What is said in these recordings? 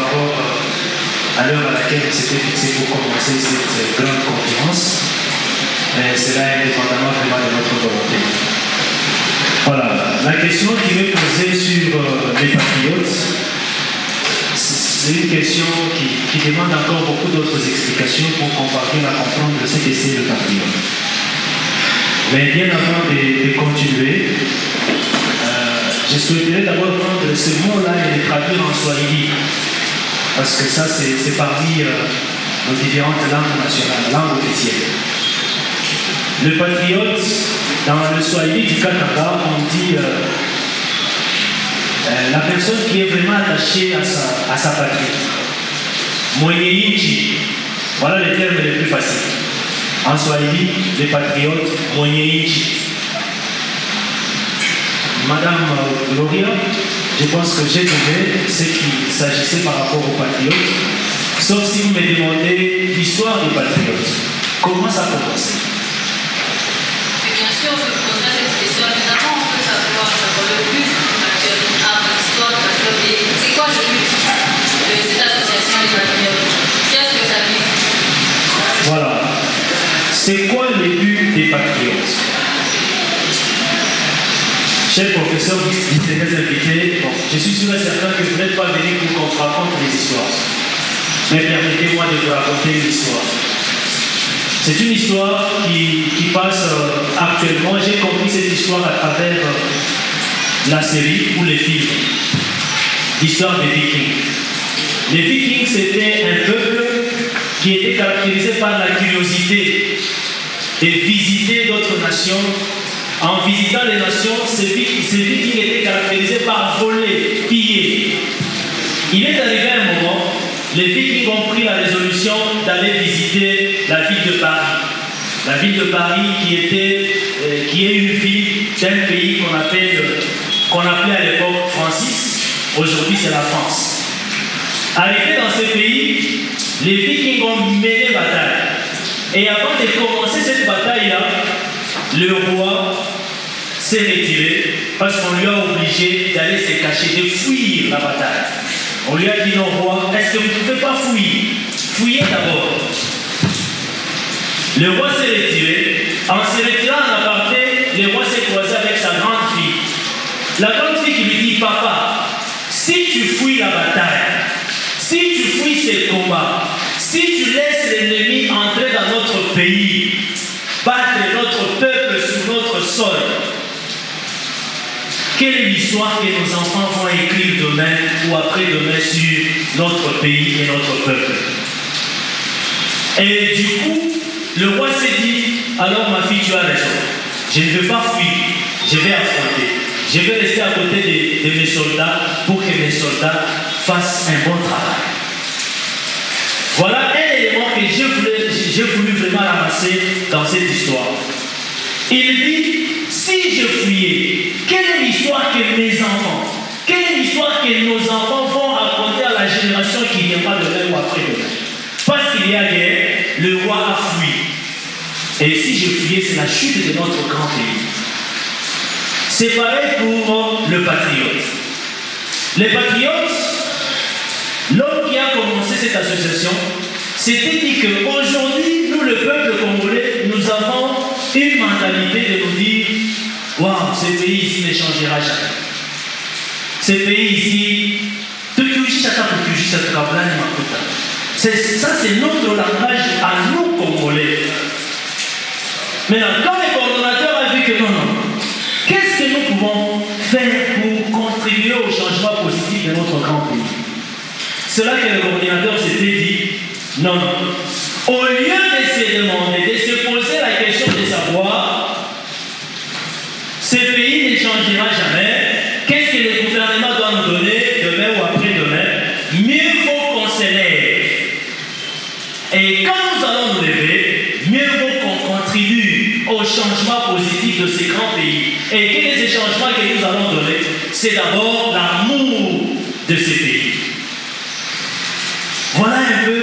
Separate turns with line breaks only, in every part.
rapport à l'heure à laquelle on s'était fixé pour commencer cette grande conférence. Cela indépendamment vraiment de notre volonté. Voilà, la question qui m'est posée sur les patriotes, c'est une question qui demande encore beaucoup d'autres explications pour qu'on parvienne à comprendre ce que c'est le patriote. Mais bien avant de continuer, je souhaiterais d'abord prendre ce mot-là et le traduire en swahili, parce que ça c'est parmi nos différentes langues nationales, langues officielles. Le patriote, dans le swahili du Canada, on dit la personne qui est vraiment attachée à sa patrie. Mwenye nchi, voilà les termes les plus faciles. En swahili, les patriotes, mwenye nchi. Madame Gloria, je pense que j'ai trouvé ce qu'il s'agissait par rapport aux patriotes, sauf si vous me demandez l'histoire des patriotes. Comment ça a commencé?
Bien sûr, je vous poserai cette question. Évidemment, on peut savoir le but l'histoire des patriotes. C'est quoi le but de cette association des patriotes? Qu'est-ce que ça dit?
Voilà. C'est quoi le but des patriotes? Cher professeur, distingués invités, bon, je suis sûr et certain que vous n'êtes pas venu pour qu'on se raconte les histoires. Mais permettez-moi de vous raconter une histoire. C'est une histoire qui passe actuellement. J'ai compris cette histoire à travers la série ou les films. L'histoire des Vikings. Les Vikings, c'était un peuple qui était caractérisé par la curiosité de visiter d'autres nations. En visitant les nations, ces Vikings étaient caractérisés par voler, piller. Il est arrivé un moment, les Vikings ont pris la résolution d'aller visiter la ville de Paris. La ville de Paris qui est une ville d'un pays qu'on appelait à l'époque Francis. Aujourd'hui, c'est la France. Arrivés dans ce pays, les Vikings ont mené bataille. Et avant de commencer cette bataille-là, le roi s'est retiré parce qu'on lui a obligé d'aller se cacher, de fuir la bataille. On lui a dit, non, roi, est-ce que vous ne pouvez pas fuir? Fuyez d'abord. Le roi s'est retiré. En se retirant en aparté, le roi s'est croisé avec sa grande fille. La grande fille qui lui dit, papa, si tu fuis la bataille, si tu fuis ces combats, si tu laisses l'ennemi entrer dans notre pays, battre notre peuple sur notre sol, quelle est l'histoire que nos enfants vont écrire demain ou après-demain sur notre pays et notre peuple? Et du coup, le roi s'est dit, alors ma fille, tu as raison. Je ne veux pas fuir, je vais affronter. Je vais rester à côté de mes soldats pour que mes soldats fassent un bon travail. Voilà un élément que j'ai voulu vraiment ramasser dans cette histoire. Il dit, si je fuyais, quelle est l'histoire que mes enfants, quelle est l'histoire que nos enfants vont raconter à la génération qui viendra demain ou après-demain? Parce qu'il y a guerre, le roi a fui. Et si je fuyais, c'est la chute de notre grand pays. C'est pareil pour le patriote. Les patriotes, l'homme qui a commencé cette association, s'était dit qu'aujourd'hui, nous, le peuple congolais, nous avons une mentalité de nous dire, waouh, ce pays ici ne changera jamais. Ce pays ici, ça c'est notre langage à nous congolais. Maintenant, quand le coordonnateur a vu que non, qu'est-ce que nous pouvons faire pour contribuer au changement positif de notre grand pays? C'est là que le coordinateur s'était dit, non, au lieu de se demander, de se poser la question de savoir, ce pays ne changera jamais, qu'est-ce que le gouvernement doit nous donner demain ou après-demain? Mieux vaut qu'on se lève. Et quand nous allons nous lever, mieux vaut qu'on contribue au changement positif de ces grands pays. Et quels sont ces changements que nous allons donner? C'est d'abord l'amour de ces pays. Voilà un peu,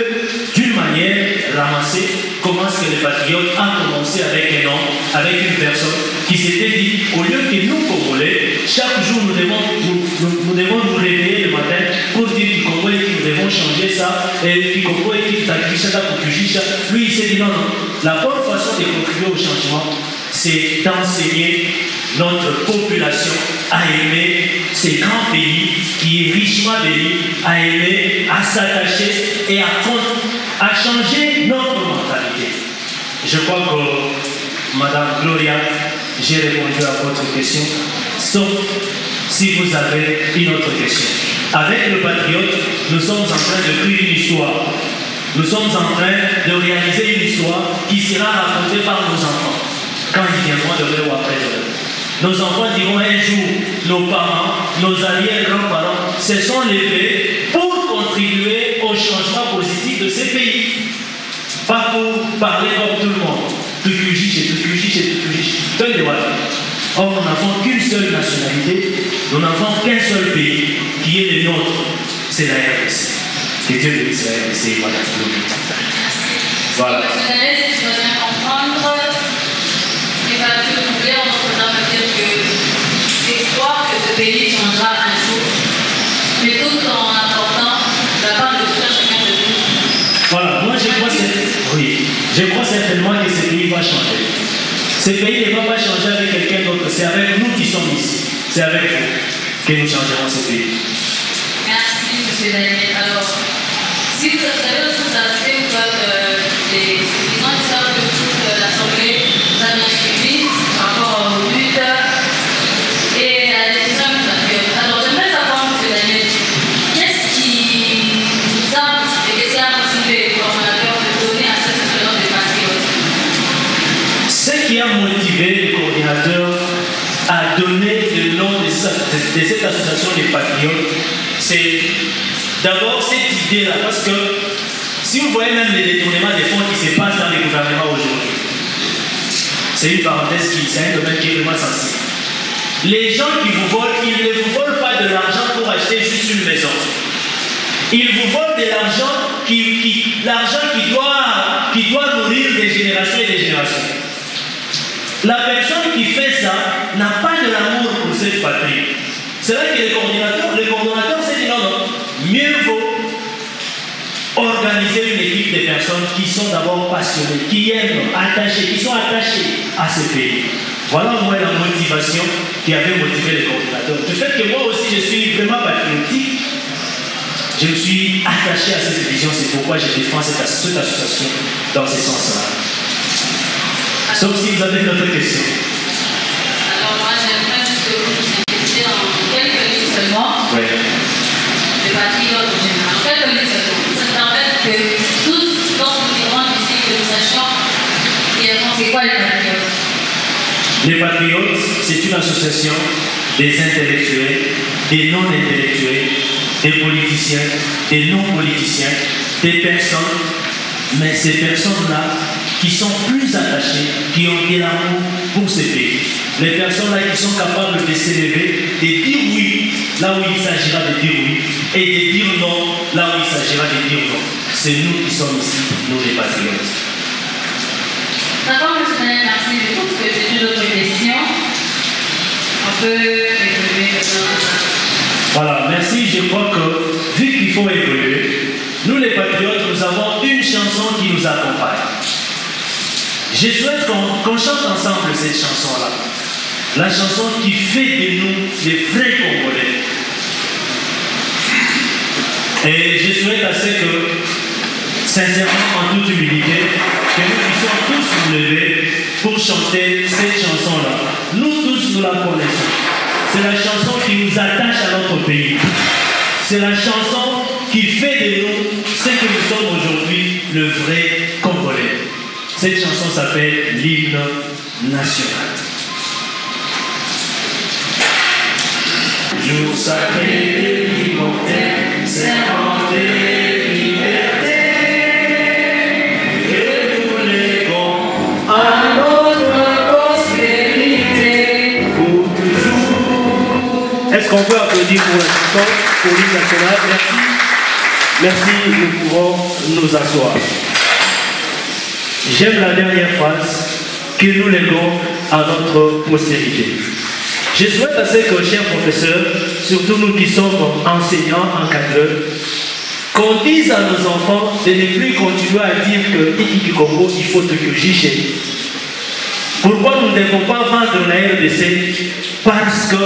d'une manière ramassée, comment est-ce que les patriotes ont commencé avec un homme, avec une personne qui s'était dit, au lieu que nous, Congolais, chaque jour nous devons nous réveiller le matin pour dire du Congolais que nous devons devons changer ça. Et puis, lui, il s'est dit non, non. La bonne façon de contribuer au changement, c'est d'enseigner notre population à aimer ces grands pays qui est richement béni, à aimer, à s'attacher et à changer notre mentalité. Je crois que Madame Gloria, j'ai répondu à votre question, sauf si vous avez une autre question. Avec le Patriote, nous sommes en train de créer une histoire. Nous sommes en train de réaliser une histoire qui sera racontée par nos enfants quand ils viendront de l'heure ou après de l'heure. Nos enfants diront un jour, nos parents, nos arrière-grands-parents se sont levés pour contribuer au changement positif de ces pays. Pas pour parler comme tout le monde. Or, nous n'avons qu'une seule nationalité, nous n'avons qu'un seul pays qui est le nôtre, c'est la RDC. Que Dieu bénisse la RDC, voilà.
Voilà. Si je dois bien comprendre, il va tout couvrir en entendant me dire que c'est croire que ce pays changera un jour, mais tout en apportant la part de tout à chacun de nous.
Voilà, moi je crois certainement que ce pays va changer. Ce pays ne va pas changer avec quelqu'un d'autre, c'est avec nous qui sommes ici, c'est avec vous que nous changerons ce pays.
Merci, M. Daniel. Alors, si vous avez autre chose à ajouter, c'est suffisant de savoir que toute l'Assemblée nous a bien suivi par rapport aux luttes et à la décision du Patriote. Alors, j'aimerais savoir, M. Daniel, qu'est-ce qui vous a motivé, qu'est-ce qui a motivé le coordonnateur de donner à cette association des Patriotes?
Ce qui a motivé le coordinateur à donner le nom de cette association des Patriotes, c'est d'abord cette idée-là, parce que si vous voyez même les détournements des fonds qui se passent dans les gouvernements aujourd'hui, c'est une parenthèse c'est un domaine qui est vraiment sensible. Les gens qui vous volent, ils ne vous volent pas de l'argent pour acheter juste une maison. Ils vous volent de l'argent qui doit nourrir des générations et des générations. La personne qui fait ça n'a pas de l'amour pour cette patrie. C'est là que le coordonnateur s'est dit non, mieux vaut organiser une équipe de personnes qui sont d'abord passionnées, qui aiment, attachées, qui sont attachées à ce pays. Voilà moi la motivation qui avait motivé le coordonnateur. Du fait que moi aussi je suis vraiment patriotique, je me suis attaché à cette vision, c'est pourquoi je défends cette association dans ce sens-là. Sauf si vous avez une autre question.
Alors moi j'aimerais juste que vous nous invitiez en quelques lignes seulement.
Oui.
Le Patriote en général. En quelques lignes seulement. Ça me permet que tous, lorsque nous rentrons ici, que nous sachions c'est quoi les Patriotes?
Les Patriotes, c'est une association des intellectuels, des non-intellectuels, des politiciens, des non-politiciens, des personnes, mais ces personnes-là qui sont plus attachées, qui ont de l'amour pour ce pays. Les personnes-là qui sont capables de s'élever, de dire oui là où il s'agira de dire oui, et de dire non là où il s'agira de dire non. C'est nous qui sommes ici, nous les Patriotes.
D'abord, M. Daniel, merci beaucoup, parce que j'ai une autre question. On peut évoluer maintenant.
Voilà, merci. Je crois que, vu qu'il faut évoluer, nous les Patriotes, nous avons une chanson qui nous accompagne. Je souhaite qu'on chante ensemble cette chanson-là. La chanson qui fait de nous les vrais Congolais. Et je souhaite assez que, sincèrement, en toute humilité, que nous puissions tous nous lever pour chanter cette chanson-là. Nous tous, nous la connaissons. C'est la chanson qui nous attache à notre pays. C'est la chanson qui fait de nous ce que nous sommes aujourd'hui, le vrai Congolais. Cette chanson s'appelle l'hymne national. Jour sacré des libertés, serment des libertés, que nous léguons à notre prospérité pour toujours. Est-ce qu'on peut applaudir pour la chanson, pour l'hymne national? Merci. Merci, nous pouvons nous asseoir. J'aime la dernière phrase, que nous léguons à notre postérité. Je souhaite assez que, chers professeurs, surtout nous qui sommes enseignants, encadreurs, qu'on dise à nos enfants de ne plus continuer à dire que Iki Congo, il faut que Jiché. Pourquoi nous ne devons pas vendre la RDC? Parce que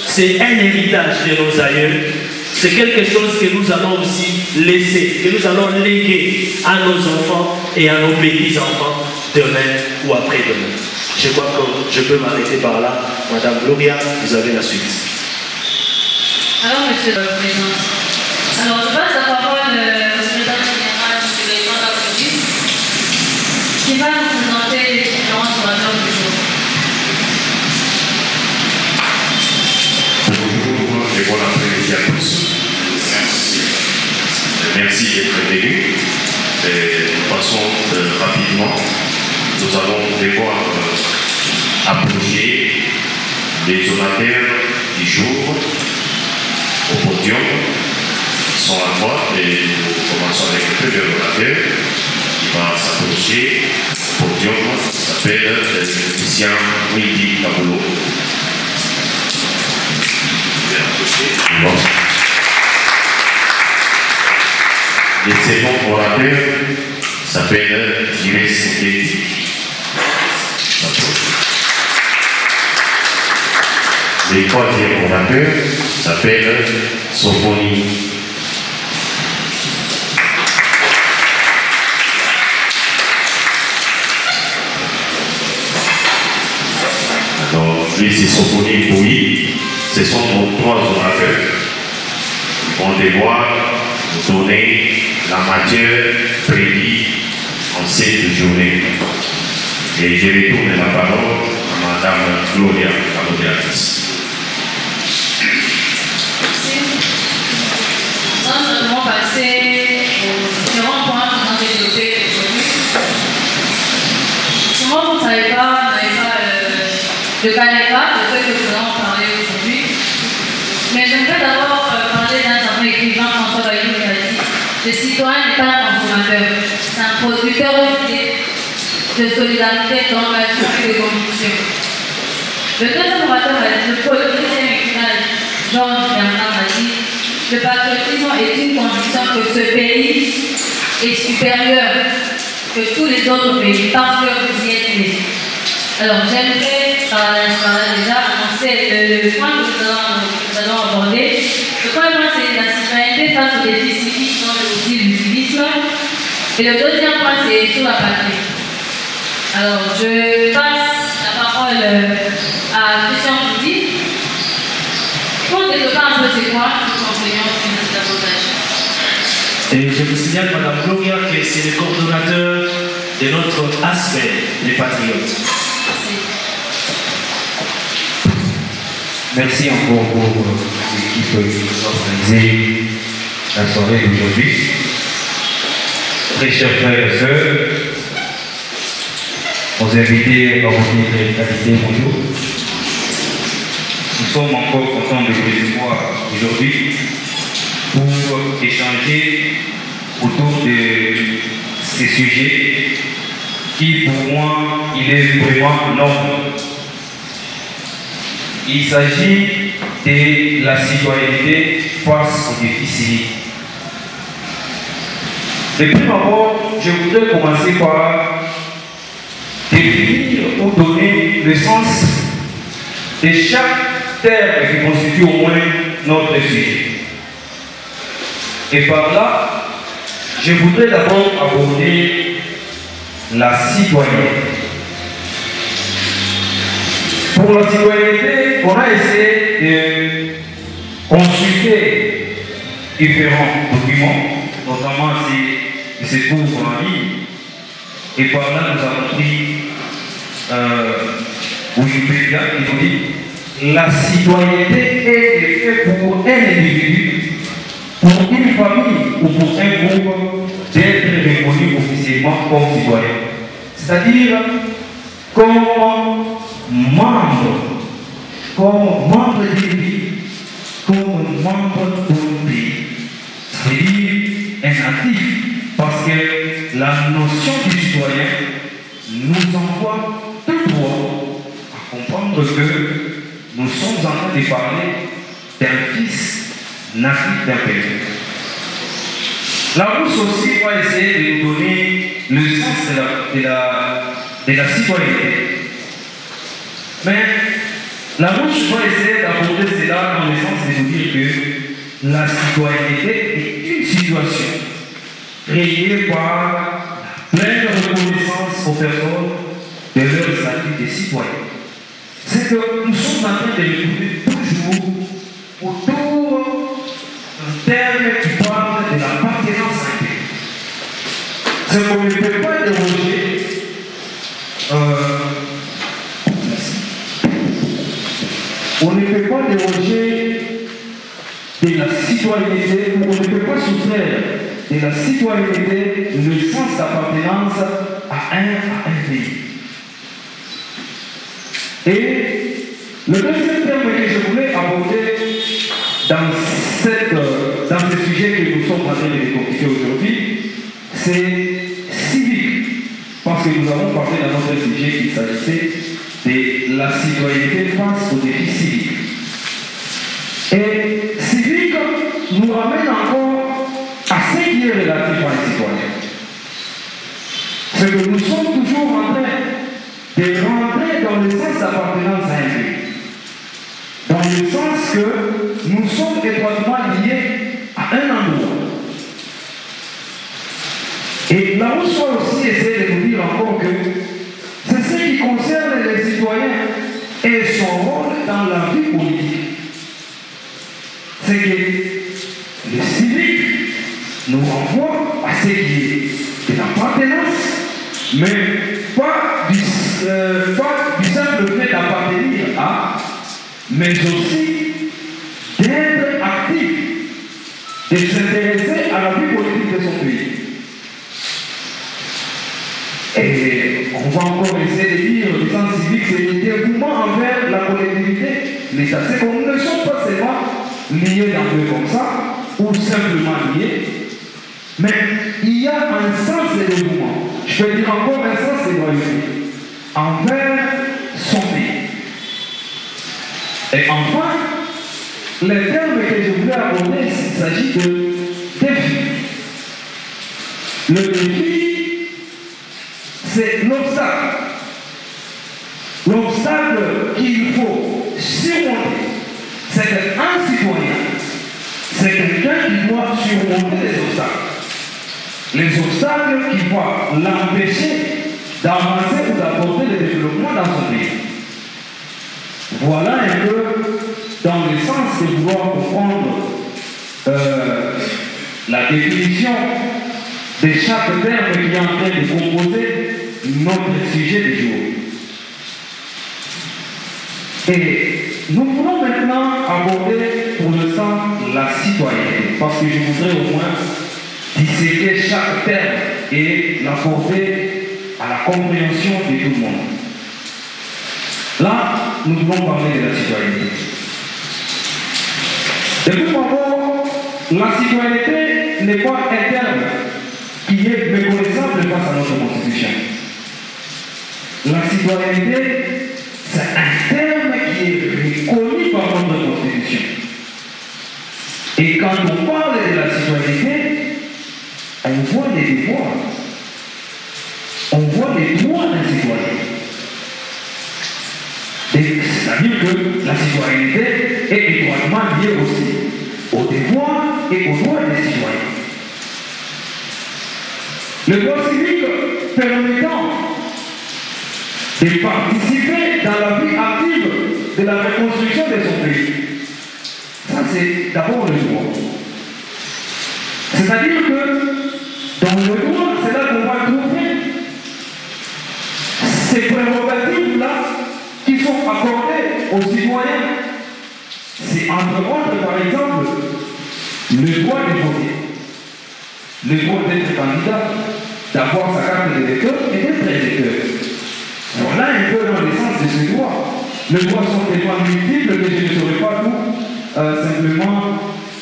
c'est un héritage de nos aïeux. C'est quelque chose que nous allons aussi laisser, que nous allons léguer à nos enfants et à nos petits-enfants demain ou après-demain. Je crois que je peux m'arrêter par là. Madame Gloria, vous avez la suite.
Alors, Monsieur le Président, alors je passe la parole au secrétaire général du Sévérement d'Afrique qui va nous présenter les différents orateurs du jour.
Bonjour et bon après-midi à tous. Merci d'être venus. Nous passons rapidement. Nous allons devoir approcher les orateurs du jour au podium. Ils sont à droite et nous commençons avec le premier orateur qui va s'approcher au podium. Il s'appelle Christian Windi Kaboulou. Le second orateur s'appelle Iris Seketi. Le troisième orateur s'appelle Sophonie. Alors, lui, c'est Sophonie Pouy. Ce sont nos trois orateurs qui vont devoir nous donner la matière prévue en cette journée. Et je retourne la parole à Madame Gloria Kamodiakis.
Nous allons passer aux différents points que nous avons développés aujourd'hui. Souvent, vous ne savez pas, le Canada, de ce que nous allons parler aujourd'hui. Mais j'aimerais d'abord parler d'un certain écrivain, François Bayrou, qui a dit « Le citoyen n'est pas un consommateur, c'est un producteur de solidarité dans la durée de conviction. » Le deuxième orateur a dit, le politicien écrivain Georges Bernard a dit « Le patriotisme est une condition que ce pays est supérieur que tous les autres pays, parce que vous y êtes nés. » Alors j'aimerais par là déjà annoncer le point que nous allons aborder. Le premier point, c'est la citoyenneté face aux défis civiques dans le style du civisme. Et le deuxième point, c'est sur la patrie. Alors je passe la parole à Christian Boudy. Pour développer un peu ces points, nous concluons notre abordage.
Et je vous signale, Madame Gloria, que c'est le coordonnateur de notre aspect des patriotes.
Merci encore pour l'équipe qui nous a organisé la soirée d'aujourd'hui. Très chers frères et sœurs, nos invités à votre qualité, bonjour. Nous sommes encore contents de vous voir aujourd'hui pour échanger autour de ces sujets qui, pour moi, il est vraiment noble. Il s'agit de la citoyenneté face aux défis civiques. De prime abord, je voudrais commencer par définir ou donner le sens de chaque terme qui constitue au moins notre sujet. Et par là, je voudrais d'abord aborder la citoyenneté. Pour la citoyenneté, on a essayé de consulter différents documents, notamment qui se trouvent en ligne. Et par là, nous avons pris Wikipédia qui nous dit la citoyenneté est faite pour un individu, pour une famille ou pour un groupe d'être reconnu officiellement comme citoyen. C'est-à-dire comme membre du pays, comme membre d'un pays. C'est-à-dire un actif, parce que la notion du citoyen nous envoie de droit à comprendre que nous sommes en train de parler d'un fils natif d'un pays. La Rousse aussi va essayer de nous donner le sens de la citoyenneté. Mais la Rousse va essayer d'aborder cela dans le sens de nous dire que la citoyenneté est une situation créée par la pleine reconnaissance aux personnes de leur statut de citoyen. C'est que nous sommes en train de l'écouter toujours autour d'un terme qui parle de l'appartenance à Dieu. C'est qu'on ne peut pas déroger on ne peut pas déroger de la citoyenneté, ou on ne peut pas soustraire de la citoyenneté le sens d'appartenance à un pays. Et le deuxième terme que je voulais aborder dans ce sujet que nous sommes en train de décortiquer aujourd'hui, c'est civique. Parce que nous avons parlé dans notre sujet qu'il s'agissait de la citoyenneté face aux défis civiques. Et civique nous ramène encore à ce qui est relatif à un citoyen. C'est que nous sommes toujours en train de rentrer dans le sens d'appartenance à un pays. Dans le sens que nous sommes étroitement liés à un endroit. Et là où soit aussi essayer de nous dire encore que c'est ce qui concerne les citoyens et son rôle dans la vie politique. C'est que le civique nous renvoie à ce qui est de l'appartenance, mais pas du simple fait d'appartenir à, mais aussi d'être actif, de s'intéresser à la vie politique de son pays. Et on va encore essayer de dire le sens civique, c'est le dévouement envers la collectivité, l'État. C'est qu'on ne sommes pas seulement liés dans deux comme ça, ou simplement liés, mais il y a un sens de dévouement. Je peux dire encore un sens de loyauté envers son pays. Et enfin, le terme que je voulais aborder, il s'agit de défi. Le défi, c'est l'obstacle. L'obstacle qu'il faut surmonter. C'est qu'un citoyen, c'est quelqu'un qui doit surmonter les obstacles. Les obstacles qui vont l'empêcher d'avancer ou d'apporter le développement dans son pays. Voilà un peu dans le sens de vouloir comprendre la définition de chaque terme qui est en train de composer notre sujet du jour. Et nous voulons maintenant aborder pour l'instant la citoyenneté, parce que je voudrais au moins disséquer chaque terme et l'apporter à la compréhension de tout le monde. Là, nous voulons parler de la citoyenneté. De tout d'abord, la citoyenneté n'est pas un terme qui est méconnaissable face à notre Constitution. La citoyenneté, c'est un terme qui est reconnu par notre Constitution. Et quand on parle de la citoyenneté, on voit les devoirs. On voit les droits d'un citoyen. C'est-à-dire que la citoyenneté est étroitement liée aussi aux devoirs et aux droits des citoyens. Le droit civique permettant de participer dans la vie active de la reconstruction de son pays. Ça, c'est d'abord le droit. C'est-à-dire que dans le droit, c'est là qu'on va trouver ces prérogatives-là qui sont accordées aux citoyens. C'est entre autres, par exemple, le droit de voter, le droit d'être candidat, d'avoir sa carte d'électeur et d'être électeur. Voilà un peu dans le sens de ce droit. Les droits sont tellement multiples que je ne saurais pas tout simplement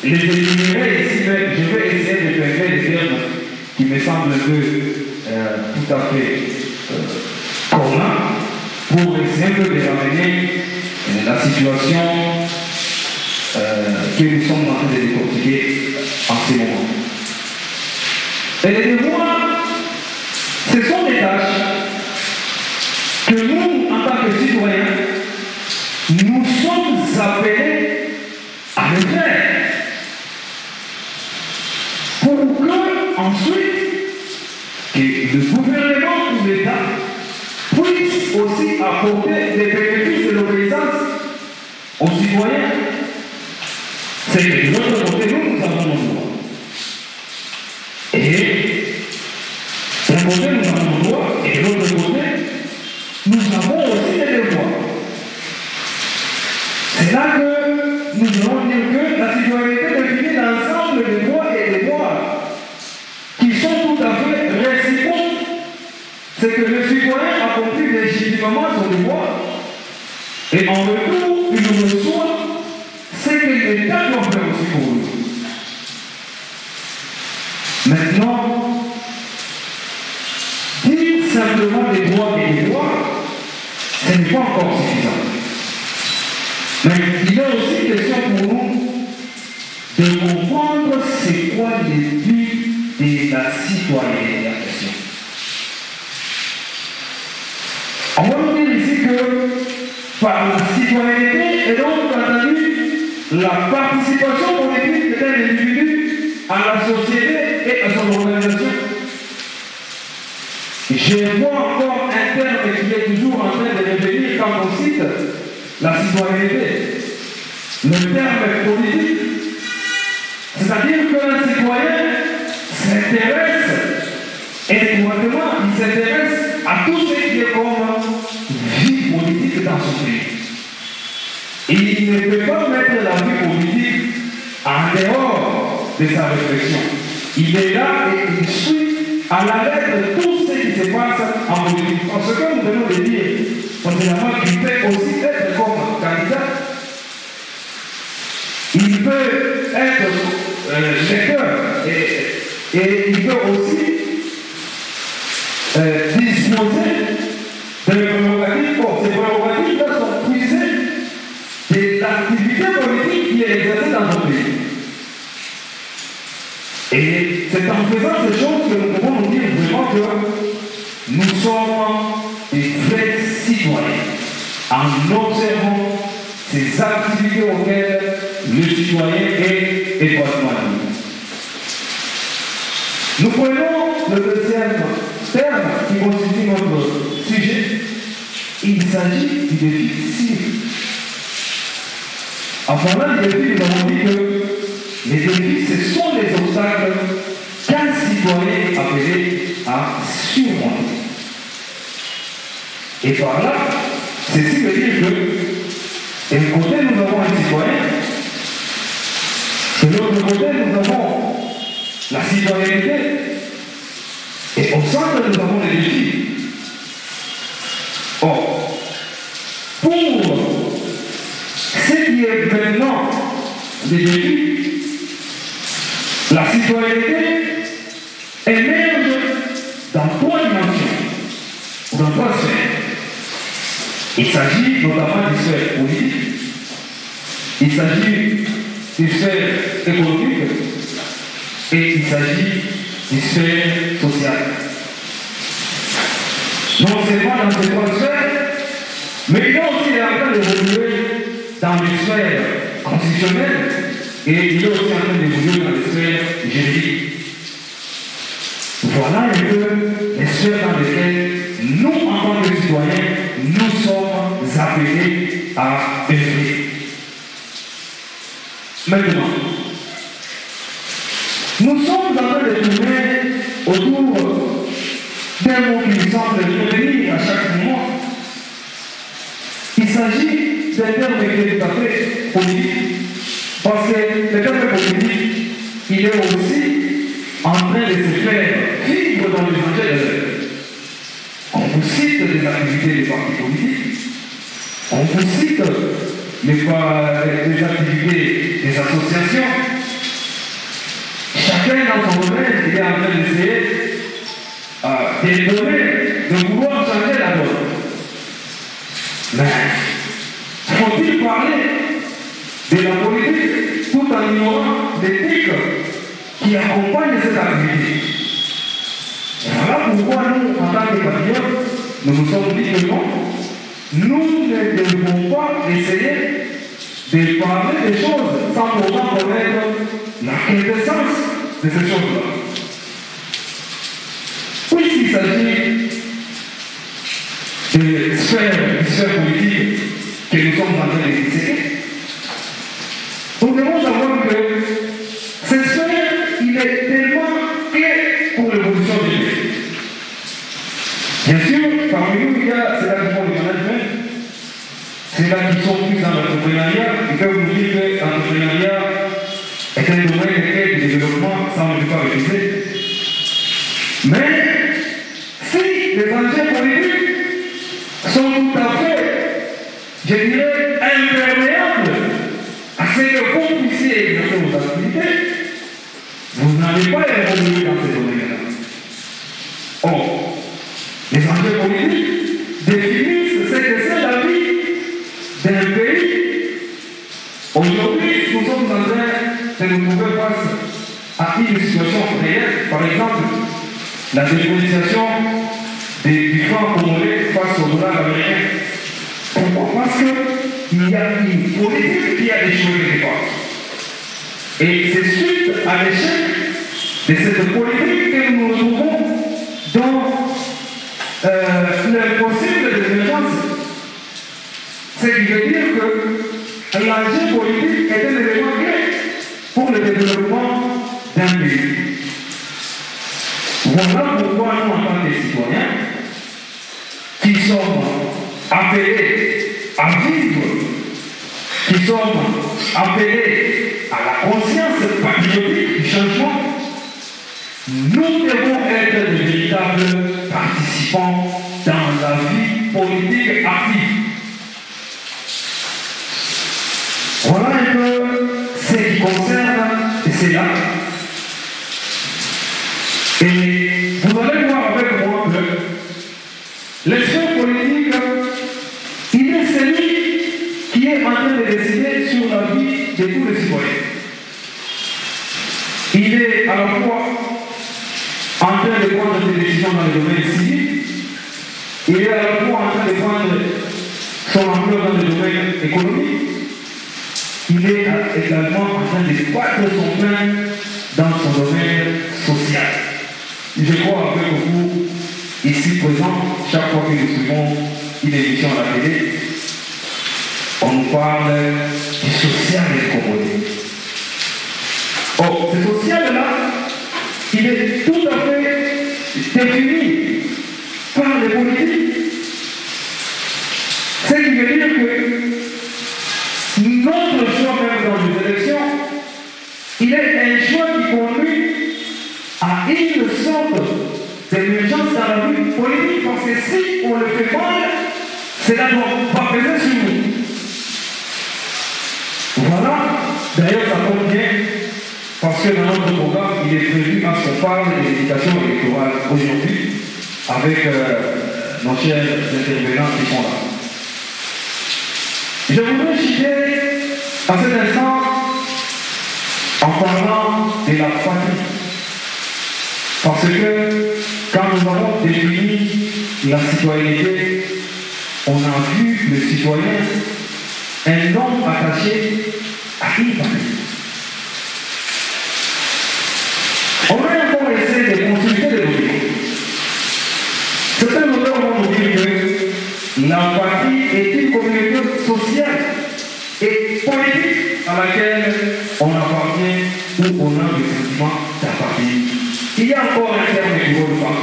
les énumérer ici, mais je vais essayer de faire des termes qui me semblent tout à fait communs pour essayer un peu de ramener la situation que nous sommes en train de décortiquer en ce moment. Et les devoirs, ce sont des tâches que nous, en tant que citoyens, nous sommes appelés à le faire. Pour que, ensuite, que le gouvernement ou l'État puisse aussi apporter des bénéfices de l'obéissance aux citoyens. C'est que de l'autre côté, nous avons nos droits. Et d'un côté, nous avons nos droits, et de l'autre côté, nous avons aussi des devoirs. C'est là que nous allons dire que la citoyenneté définit l'ensemble des droits et des devoirs qui sont tout à fait réciproques. C'est que le citoyen accomplit légitimement son devoir et en retour, il nous reçoit ce que l'État doit faire aussi pour nous. Maintenant, dire simplement des droits et des devoirs, ce n'est pas encore suffisant. Mais il est aussi question pour nous de comprendre c'est quoi le but de la citoyenneté en question. On va nous dire ici que par la citoyenneté est donc entendu la participation politique d'un individu à la société et à son organisation. Je vois encore un terme qui est toujours en train de revenir quand on cite la citoyenneté. Le terme politique, c'est-à-dire qu'un citoyen s'intéresse étroitement, il s'intéresse à tout ce qui est comme vie politique dans son pays. Il ne peut pas mettre la vie politique en dehors de sa réflexion. Il est là et il suit à la lettre tout ce qui se passe en politique. Parce que nous venons de dire, finalement, qu'il peut aussi être comme candidat. Il peut être lecteur et il peut aussi disposer de prérogatives. Ces prérogatives sont puisées de l'activité politique qui est exercée dans notre pays. Et c'est en faisant ces choses que nous pouvons nous dire vraiment que nous sommes des vrais citoyens en observant ces activités auxquelles le citoyen est étroitement lié. Nous prenons le deuxième terme qui constitue notre sujet. Il s'agit du défi civique. En parlant du défi, nous avons dit que les défis, ce sont les obstacles qu'un citoyen est appelé à surmonter. Et par là, ceci veut dire que d'un côté, nous avons un citoyen, de l'autre côté, nous avons la citoyenneté, et au centre, nous avons les défis. Or, pour ce qui est maintenant des défis, la citoyenneté émerge dans trois dimensions, dans trois sphères. Il s'agit notamment du sphère politique, il s'agit du sphère économique et il s'agit du sphère sociale. Non seulement dans ces trois sphères, mais il est aussi en train d'évoluer dans les sphères constitutionnelles et il est aussi en train d'évoluer dans les sphères juridiques. Voilà un peu les sphères dans lesquelles nous, en tant que citoyens, nous sommes appelés à œuvrer. Maintenant, nous sommes en train de tourner autour d'un mot qui nous semble revenir à chaque moment. Il s'agit d'un terme qui est tout à fait politique, parce que le terme politique, il est aussi en train de se faire vivre dans les enjeux. On vous cite les activités des partis politiques, on vous cite les activités des associations. Chacun dans son domaine, il est en train d'essayer de vouloir changer la donne. Mais faut-il parler de la politique tout en ignorant l'éthique qui accompagne cette activité? nous nous sommes dit que non, nous ne devons pas essayer de parler des choses sans pourtant connaître la quintessence de ces choses-là. Puisqu'il s'agit de sphères politiques que nous sommes en train de disséquer, nous devons savoir que cette sphère, il est tellement clé pour l'évolution du pays. Bien sûr, parmi nous, il y a ceux-là qui font du management, ceux-là qui sont plus dans l'entrepreneuriat, ils peuvent nous dire que l'entrepreneuriat est un domaine de développement, ça on ne peut pas refuser. Mais si les enjeux politiques sont tout à fait, je dirais, imperméables à ce que vous puissiez exercer vos activités, vous n'allez pas évoluer dans ces domaines-là. Or, les enjeux politiques définissent ce que c'est la vie d'un pays. Aujourd'hui, nous sommes en train de nous trouver face à une situation réelle. Par exemple, la démonétisation du franc congolais face au dollar américain. Pourquoi? Parce qu'il y a une politique qui a échoué quelque part. Et c'est suite à l'échec de cette politique que nous nous retrouvons dans l'impossible de l'émergence. Ce qui veut dire que l'enjeu politique est un élément clé pour le développement d'un pays. Voilà pourquoi nous, en tant que citoyens, qui sommes appelés à vivre, qui sommes appelés à la conscience patriotique du changement, nous devons être de véritables participants dans la vie politique active. Voilà un peu ce qui concerne cela. Et vous allez voir avec moi que l'espoir politique, il est celui qui est en train de décider sur la vie de tous les citoyens. Il est à la fois en train de prendre des décisions dans le domaine civil, il est à la fois en train de prendre son ampleur dans le domaine économique, il est également en train de battre son plein dans son domaine social. Je crois que vous, ici présents, chaque fois que nous suivons une émission à la télé, on nous parle du social et congolais. Or, ce social-là, il est tout à fait défini par les politiques. Ce qui veut dire que notre choix même dans les élections, il est un choix qui conduit à une sorte d'émergence dans la vie politique, parce que si on le fait mal, cela ne doit pas peser sur nous. Voilà, d'ailleurs ça tombe bien, parce que dans notre programme, il est prévu à ce qu'on parle de l'éducation électorale aujourd'hui, avec nos chers intervenants qui sont là. Je voudrais citer à cet instant en parlant de la famille. Parce que quand nous avons défini la citoyenneté, on a vu le citoyen un homme attaché à une famille. On a encore essayé de consulter les documents. Certains auteurs vont nous dire que la patrie est une communauté sociale et politique à laquelle on appartient ou on a le sentiment d'appartenir. Il y a encore un terme qui ne vaut pas.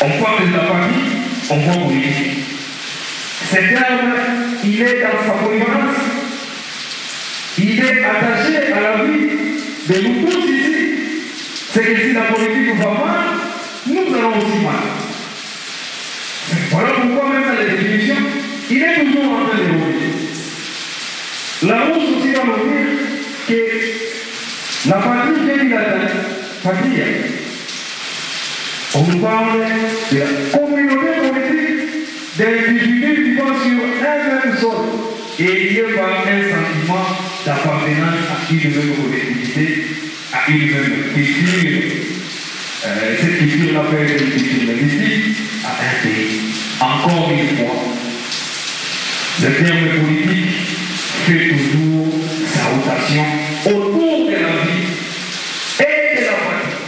On parle de la famille, on voit politique. Cet terme, il est dans sa polyvalence. Il est attaché à la vie de nous tous ici. C'est que si la politique nous va mal, nous allons aussi mal. Voilà pourquoi même dans les définitions, il est toujours en train d'évoluer. La Rousse aussi va nous dire que la patrie vient du latin, patria. On nous parle de la communauté politique d'individus vivant sur un même sol et liés par un sentiment d'appartenance à une même collectivité, à une même culture. Cette culture-là peut être une culture linguistique, à un pays. encore une fois, le terme politique fait toujours sa rotation autour de la vie et de la patrie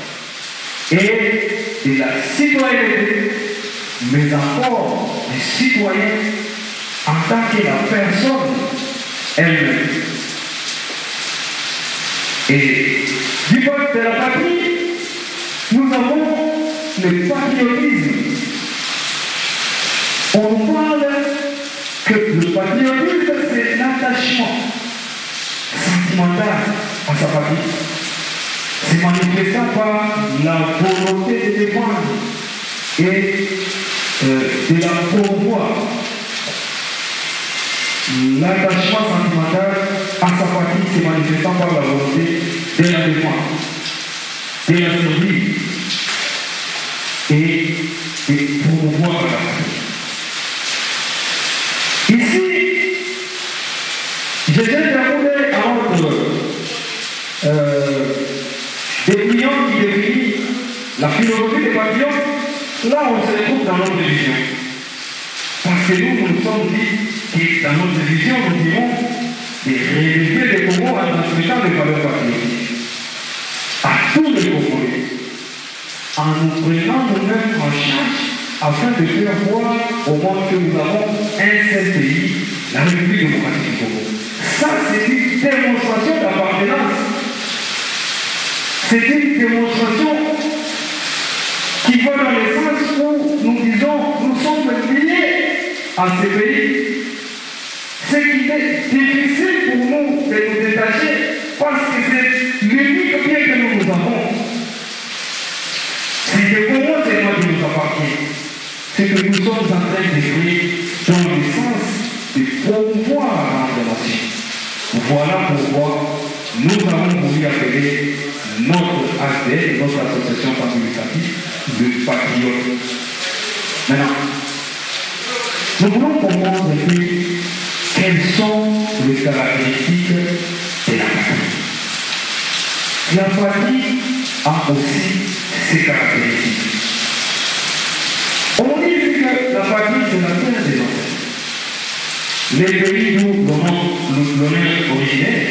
et de la citoyenneté, mais encore du citoyen en tant que la personne elle-même. Et du côté de la patrie, nous avons le patriotisme. On parle que le patriotisme, c'est l'attachement sentimental à sa patrie. C'est manifestant par la volonté de défendre et de la promouvoir. L'attachement sentimental à sa patrie, c'est manifestant par la volonté de la défendre, de la servir et de promouvoir la patrie. Ici, je viens d'apporter à notre définition qui définit la philosophie des patriotes. Là, on se retrouve dans notre vision. Parce que nous sommes dit que dans notre vision, nous dirons de réaliser les Congos en transmettant des valeurs patriotiques à tous les Congolais, en nous prenant nous-mêmes en charge afin de faire voir au monde que nous avons un seul pays, la République démocratique du Congo. Ça, c'est une démonstration d'appartenance. C'est une démonstration qui va dans le sens où nous disons nous sommes liés à ce pays. Ce qui est difficile pour nous de nous détacher parce que c'est l'unique bien que nous avons. C'est que pour moi, c'est moi qui nous appartient. C'est que nous sommes en train de créer dans le sens de promouvoir la nation. Voilà pourquoi nous avons voulu appeler notre ASDEL, notre association participative, de patriotes. Maintenant, nous voulons comprendre quelles sont les caractéristiques de la patrie. La patrie a aussi ses caractéristiques. On dit que la patrie, c'est la terre des ancêtres. Les pays d'où l'on est originaire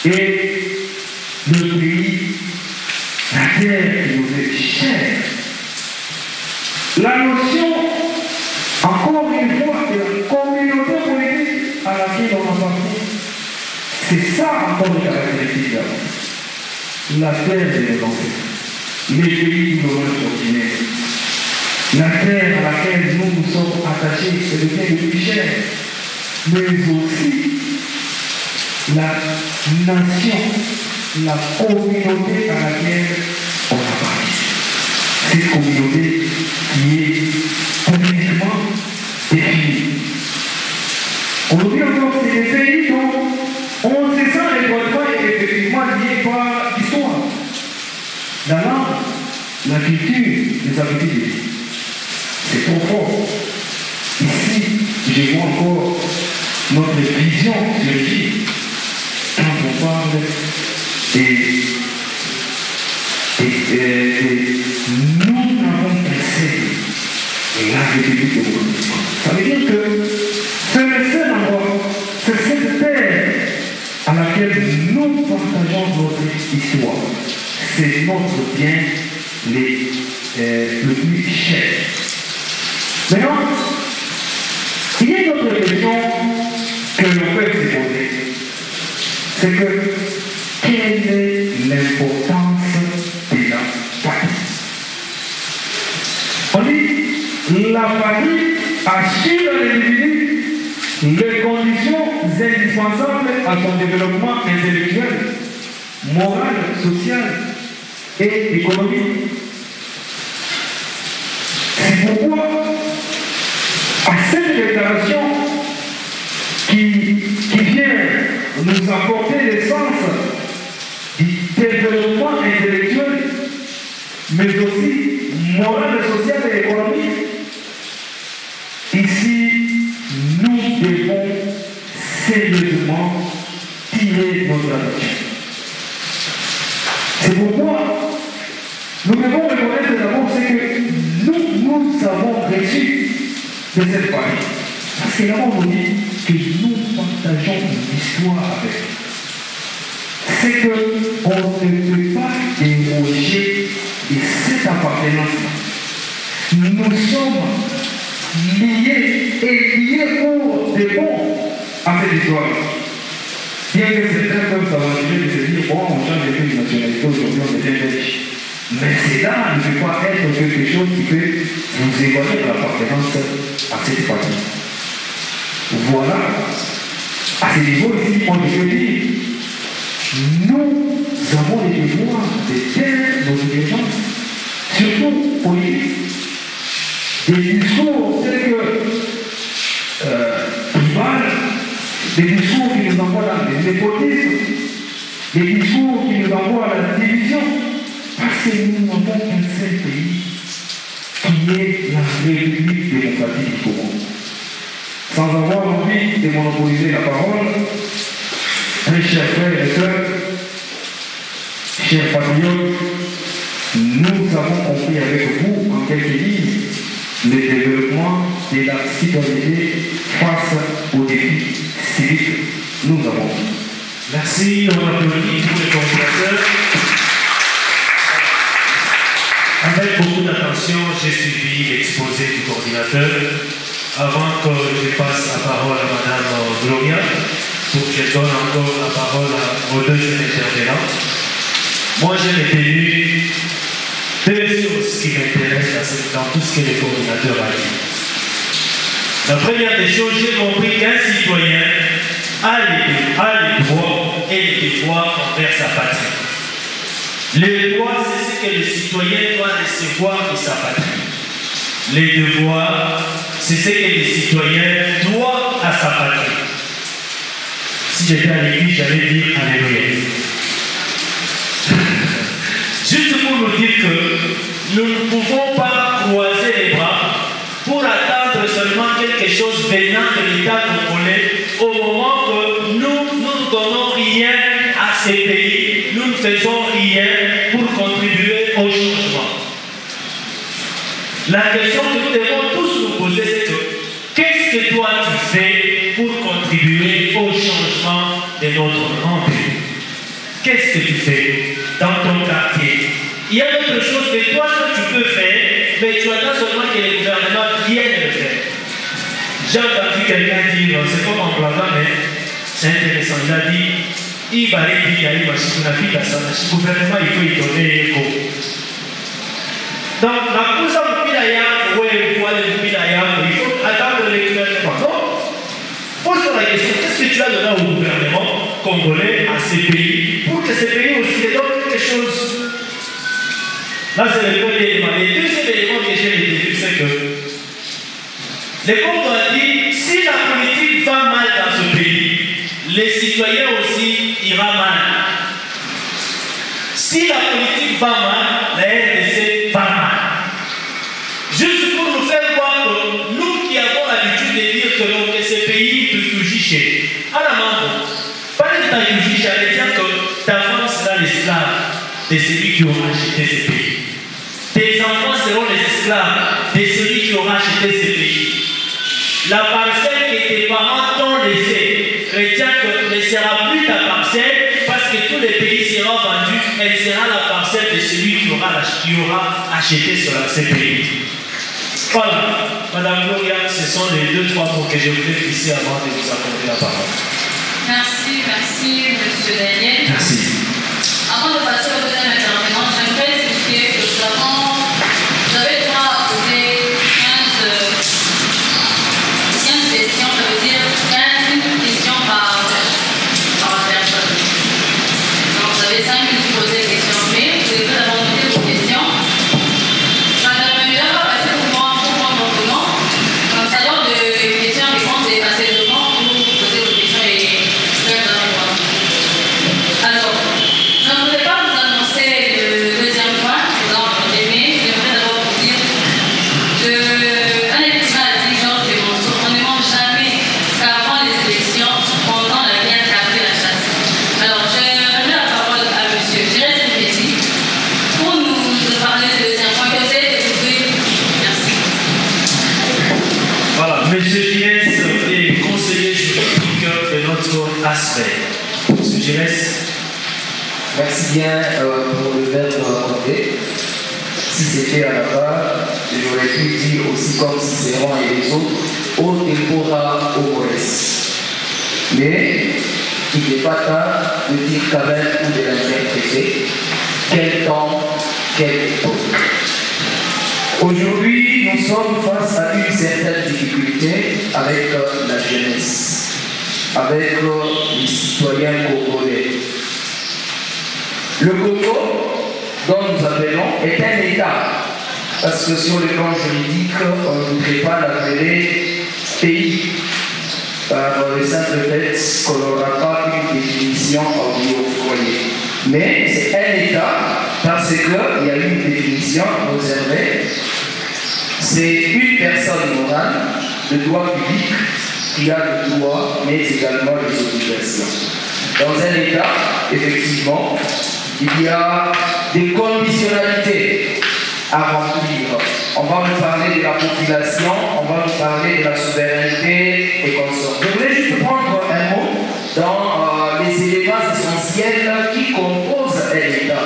et le pays, la terre qui nous est chère. La notion, encore une fois, de la communauté politique à laquelle on appartient, c'est ça encore une caractéristique de la terre des ancêtres, les pays d'où l'on est originaire. La terre à laquelle nous nous sommes attachés, c'est le bien le plus cher, mais aussi la nation, la communauté à laquelle on appartient. Cette communauté qui est politiquement définie. Aujourd'hui encore, c'est des pays dont on se sent étroitement et effectivement liés par l'histoire, la langue, la culture, les habitudes de vie. C'est trop fort. Ici, je vois encore notre vision sur la vie. Quand on parle nous n'avons pensé la République de Congo. Ça veut dire que c'est le seul endroit, c'est cette terre à laquelle nous partageons notre histoire. C'est notre bien le plus cher. Maintenant, il y a une autre question que l'on peut se poser. C'est que, quelle est l'importance de la patrie? On dit, la patrie assure à l'individu les conditions indispensables à son développement intellectuel, moral, social et économique. C'est pourquoi, à cette déclaration qui vient nous apporter l'essence du développement intellectuel, mais aussi moral, social et économique, ici, nous devons sérieusement tirer notre attention. C'est pourquoi nous devons reconnaître d'abord que nous avons reçu de cette famille. Parce que là, on nous dit que nous partageons une histoire avec. C'est qu'on ne peut pas déroger de cette appartenance. Nous sommes liés et liés pour de bon à cette histoire. Bien que certains peuvent s'aventurer de se dire, bon, on change de nationalité, aujourd'hui on devient belge. Mais cela ne peut pas être quelque chose qui peut vous éloigner de l'appartenance à cette famille. Voilà. À ce niveau ici, moi je veux dire, nous avons les devoirs de taire nos dirigeants, surtout politiques. Des discours tels que Rival, des discours qui nous envoient dans le népotisme, des discours qui nous envoient à la division, parce que nous n'avons qu'un seul pays qui est la République démocratique du Congo. Sans avoir envie de monopoliser la parole, mes chers frères et sœurs, chers patriotes, nous avons compris avec vous en quelques lignes le développement de la citoyenneté face aux défis civiques. Nous avons.
Merci, on applaudit tous les coordinateurs. Avec beaucoup d'attention, j'ai suivi l'exposé du coordinateur. Avant que je passe la parole à Madame Gloria, pour que je donne encore la parole aux deuxième intervenants. Moi, j'ai retenu deux choses qui m'intéressent dans tout ce que le coordinateur a dit. La première des choses, j'ai compris qu'un citoyen a les droits et les devoirs envers sa patrie. Les droits, c'est ce que le citoyen doit recevoir de sa patrie. Les devoirs, c'est ce que le citoyen doit à sa patrie. Si j'étais à l'église, j'allais dire Alléluia. Juste pour nous dire que nous ne pouvons pas croiser les bras pour attendre seulement quelque chose venant de l'État congolais au moment que nous ne donnons rien à ces pays, nous ne faisons rien pour contribuer au changement. La question que nous devons tous nous poser, c'est que qu'est-ce que toi tu fais pour contribuer au changement de notre grand pays? Qu'est-ce que tu fais dans ton quartier? Il y a d'autres choses que toi tu peux faire, mais tu attends seulement que le gouvernement vienne le faire. J'ai entendu quelqu'un dire, c'est comme en blaguant, mais c'est intéressant. Il a dit, il va dire, il y a une machine à vie, le gouvernement, il faut y donner écho. Donc, la cause de Pilaya, ouais, il faut aller de Pilaya, il faut attendre le gouvernement. Non. Pose-toi la question, qu'est-ce que tu as donné au gouvernement congolais, à ces pays, pour que ces pays aussi te donnent quelque chose? Là, c'est le premier élément. Les deuxième élément que j'ai retenu, c'est que le Congo a dit, si la politique va mal dans ce pays, les citoyens aussi ira mal. Si la politique va mal, la RDC va mal. Juste pour nous faire voir que nous qui avons l'habitude de dire que ces pays peuvent nous juger. À la main, pas de ta juger, j'allais dire que ta femme sera l'esclave de celui qui aura acheté ces pays. Tes enfants seront les esclaves de celui qui aura acheté ces pays. La parcelle que tes parents t'ont laissée, retiens que ne sera plus ta parcelle parce que tous les pays seront vendus, elle sera la parcelle de celui qui aura acheté ces pays. Voilà, Madame Gloria, ce sont les 2-3 mots que je voulais glisser avant de vous accorder la parole.
Merci, Monsieur Daniel.
Merci.
Avant de passer au deuxième intervenant, j'aimerais expliquer que vous avez le droit à poser 15 questions, ça veut dire 15 questions par personne. Donc vous avez 5 minutes pour poser des questions, mais vous pouvez d'abord noter vos questions. L'intervenant va passer pour prendre votre nom. Comme ça, lors de questions-réponses, vous allez passer le temps pour poser vos questions et faire un répondre. Alors, je ne voulais pas vous annoncer
haïtien pour le verbe raconter. Si c'était à la base, j'aurais pu dire aussi comme Cicéron et les autres, au tempora omores. Mais il n'est pas tard de dire quand même ou de l'interpréter. Quel temps, quelle époque. Aujourd'hui, nous sommes face à une certaine difficulté avec la jeunesse, avec les citoyens congolais. Le Congo, dont nous appelons, est un État, parce que sur le plan juridique, on ne voudrait pas l'appeler pays, par le simple fait qu'on n'aura pas une définition octroyée. Mais c'est un État, parce qu'il y a une définition observée. C'est une personne morale de droit public qui a le droit, mais également les obligations. Dans un État, effectivement, il y a des conditionnalités à remplir. On va vous parler de la population, on va vous parler de la souveraineté et consorts. Je voulais juste prendre un mot dans les éléments essentiels qui composent un État.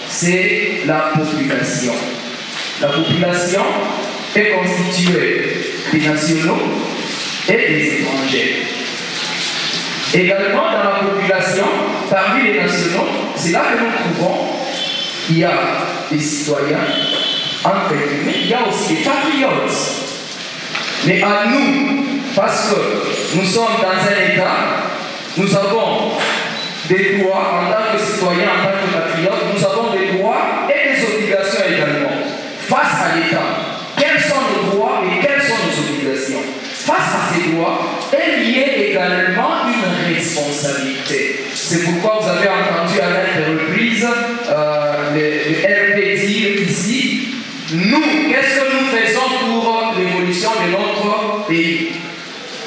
C'est la population. La population est constituée des nationaux et des étrangers. Également dans la population, parmi les nationaux, c'est là que nous trouvons qu'il y a des citoyens, entre guillemets, il y a aussi des patriotes. Mais à nous, parce que nous sommes dans un État, nous avons des droits en tant que citoyens, en tant que patriotes, nous avons des droits et des obligations également. Face à l'État, quels sont nos droits et quelles sont nos obligations? Face à ces droits, il y a également une responsabilité. C'est pourquoi vous avez entendu à maintes reprises le RP dire ici, nous, qu'est-ce que nous faisons pour l'évolution de notre pays?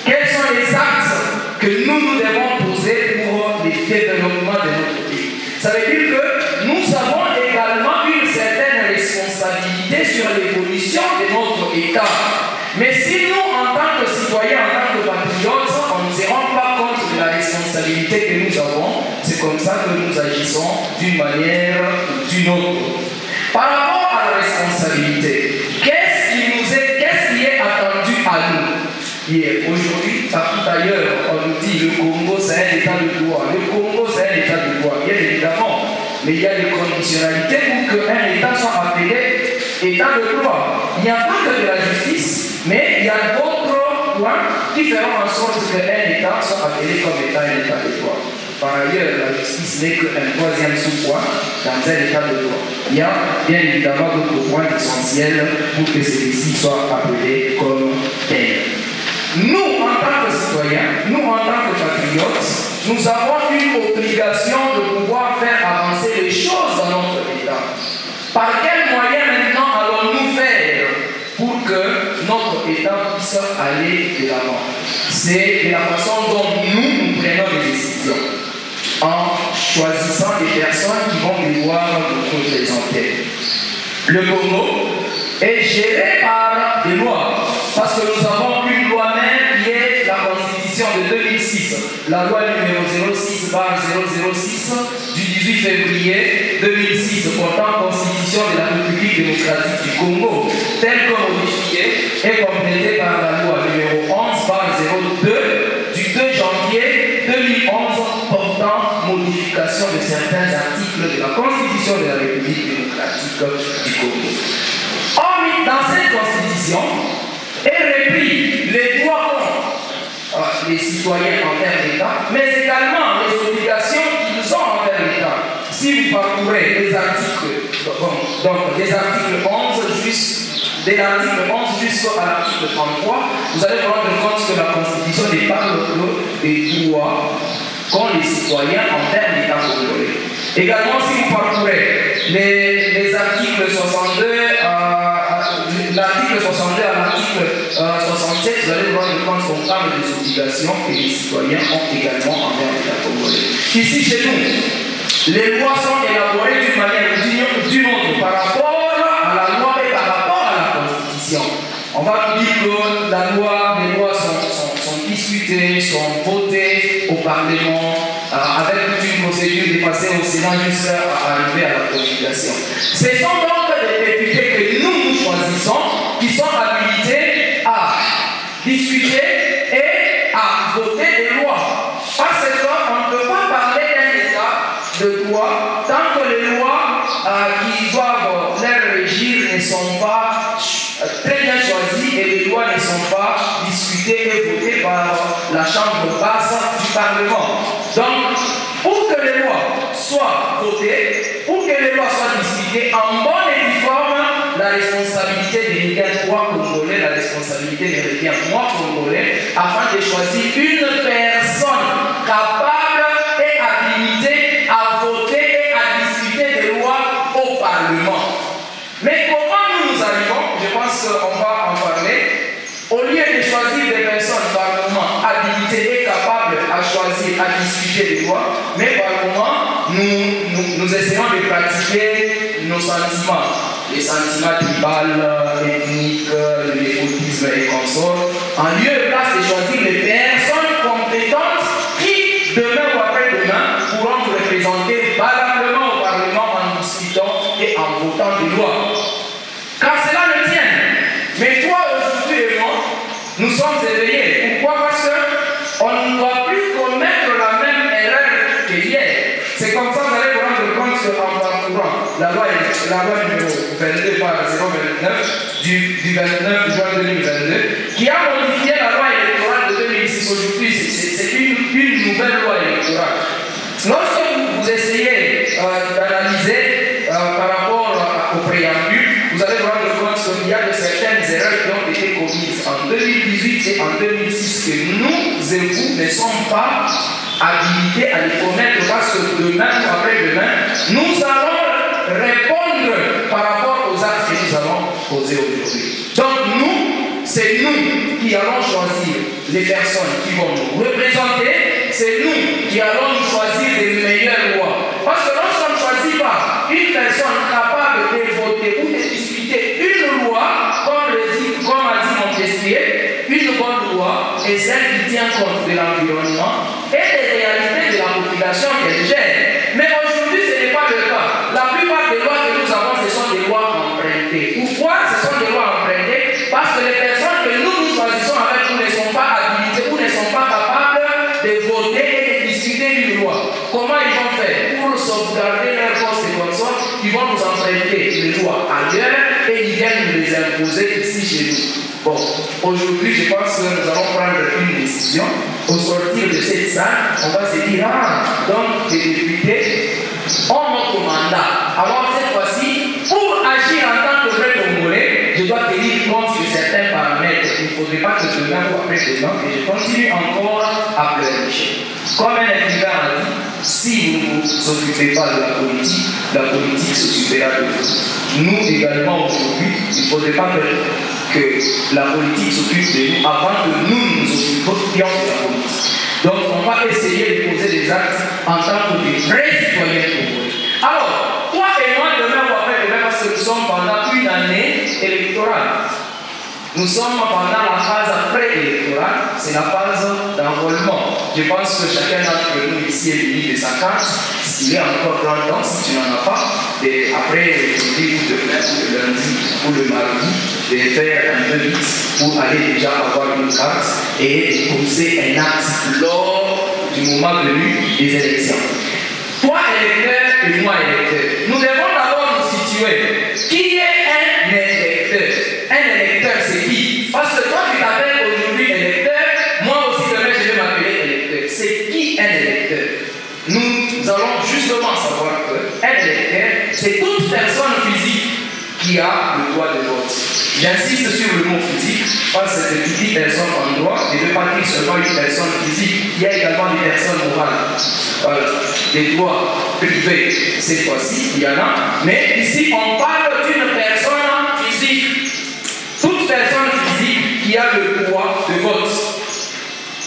Quels sont les actes que nous devons poser pour le développement de notre pays? Ça veut dire que nous avons également une certaine responsabilité sur l'évolution de notre État. Mais si nous, en tant que citoyens, en tant que patriotes, on ne se rend pas compte de la responsabilité que nous avons, c'est comme ça que nous agissons d'une manière ou d'une autre. Par rapport à la responsabilité, qu'est-ce qui est attendu à nous? Hier, aujourd'hui, partout ailleurs, on nous dit le Congo c'est un état de droit. Le Congo c'est un état de droit, bien évidemment. Mais il y a des conditionnalités pour qu'un État soit appelé état de droit. Il n'y a pas que de la justice, mais il y a d'autres points qui feront en sorte qu'un État soit appelé comme état un état de droit. Par ailleurs, la justice n'est qu'un troisième sous-point dans un état de droit. Il y a bien évidemment d'autres points essentiels pour que celui-ci soit appelé comme tel. Nous, en tant que citoyens, nous, en tant que patriotes, nous avons une obligation de pouvoir faire avancer les choses dans notre État. Par quels moyens maintenant allons-nous faire pour que notre État puisse aller de l'avant? C'est de la façon dont nous prenons des décisions, en choisissant des personnes qui vont devoir nous représenter. Le Congo est géré par des lois, parce que nous avons une loi même qui est la Constitution de 2006, la loi numéro 06/006 du 18 février 2006 portant Constitution de la République démocratique du Congo, telle que modifiée et complétée par la loi numéro 11/02 du 2 janvier 2011 portant modification de certains articles de la Constitution de la République démocratique du Congo. Or, dans cette Constitution, est repris les droits des citoyens envers l'État, mais également les obligations qu'ils ont envers l'État. Si vous parcourez les articles, donc des articles 11 dès l'article 11 jusqu'à l'article 33, vous allez vous rendre compte que la Constitution ne parle que des droits qu'ont les citoyens envers l'État congolais. Également, si vous parcourez les articles 62 l'article 62 à l'article 67, vous allez voir compte qu'on parle des obligations que les citoyens ont également envers l'État congolais. Ici, chez nous, les lois sont élaborées d'une manière ou d'une autre par rapport à la loi et par rapport à la Constitution. On va nous dire que les lois sont discutées, sont votées au Parlement, avec une procédure dépassée au Sénat jusqu'à arriver à la promulgation. Ce sont donc des députés que nous choisissons qui sont habilités à discuter et à voter des lois. Parce qu'on ne peut pas parler d'un état de droit tant que les lois qui doivent les régir ne sont pas très bien choisies et les lois ne sont pas discutées et votées par la Chambre basse du Parlement. Donc, pour que les lois soient votées, pour que les lois soient discutées en bonne et due forme, la responsabilité des droits congolais, la responsabilité des droits congolais, afin de choisir une personne capable et habilitée à voter et à discuter des lois au Parlement. Mais comment nous arrivons, je pense qu'on va en parler, au lieu de choisir des personnes par moment habilitées et capables à choisir, à discuter des lois, mais par moment, nous essayons de pratiquer nos sentiments, les sentiments tribaux, ethniques, le népotisme et consorts, en lieu et place de choisir les personnes compétentes qui, demain ou après-demain, pourront nous représenter valablement au Parlement en discutant et en votant des lois. Car cela le tient. Mais toi, aujourd'hui et moi, nous sommes éveillés. Pourquoi? Parce qu'on ne doit plus commettre la même erreur qu'hier. C'est comme ça que vous allez vous rendre compte qu'en parcourant la loi numéro 22 par 029 du 29 juin 2022, qui a modifié la loi électorale de 2006. Aujourd'hui, c'est une nouvelle loi électorale. Lorsque vous essayez d'analyser par rapport au préambule, vous allez vous rendre compte qu'il y a de certaines erreurs qui ont été commises en 2018 et en 2006 que nous et vous ne sommes pas habilités à les commettre parce que demain ou après-demain, nous allons répondre par rapport aux actes que nous allons poser aujourd'hui. Donc nous, c'est nous qui allons choisir les personnes qui vont nous représenter, c'est nous qui allons choisir les meilleures lois. Parce que lorsqu'on ne choisit pas une personne capable de voter ou de discuter une loi, comme a dit Montesquieu, une bonne loi est celle qui tient compte de l'environnement et des réalités de la population qu'elle gère. Mais aujourd'hui, ce n'est pas le cas. La plupart des lois que nous avons, ce sont des lois empruntées. Pourquoi ce sont des lois empruntées? Parce que les personnes que nous choisissons avec nous ne sont pas habilitées ou ne sont pas capables de voter et de discuter une loi. Comment ils vont faire? Pour sauvegarder leur poste de consort, ils vont nous emprunter les lois ailleurs et ils viennent nous les imposer ici chez nous. Bon, aujourd'hui, je pense que nous allons prendre une décision. Au sortir de cette salle, on va se dire, donc les députés ont notre mandat. Alors cette fois-ci, pour agir en tant que vrai Congolais, je dois tenir compte de certains paramètres. Il ne faudrait pas que demain ou après-demain, et je continue encore à pleurnicher. Comme un écrivain a dit, si vous ne vous occupez pas de la politique s'occupera de vous. Nous également aujourd'hui, il ne faudrait pas que la politique s'occupe de nous avant que nous nous occupions de la politique. Donc on va essayer de poser des actes en tant que des vrais citoyens congolais. Alors, toi et moi, demain ou après-demain, parce que nous sommes pendant une année électorale. Nous sommes pendant la phase préélectorale, c'est la phase d'enrôlement. Je pense que chacun d'entre nous ici est venu de sa carte. S'il est encore dans le temps, si tu n'en as pas, et après aujourd'hui ou demain, ou le lundi, ou le mardi, de faire un peu vite pour aller déjà avoir une carte et poser un acte lors du moment venu des élections. Toi électeur et moi électeur, nous devons d'abord nous situer. Qui est un électeur? Un électeur, c'est qui? Parce que toi, tu t'appelles aujourd'hui électeur, moi aussi demain, je vais m'appeler électeur. C'est qui un électeur? Nous allons justement savoir qu'un électeur, c'est toute personne physique qui a le droit de vote. J'insiste sur le mot physique, parce que c'est une personne en droit, et ne pas dire seulement une personne physique. Il y a également des personnes morales. Voilà. Des droits privés, cette fois-ci, il y en a. Mais ici, on parle d'une personne physique. Toute personne physique qui a le droit de vote,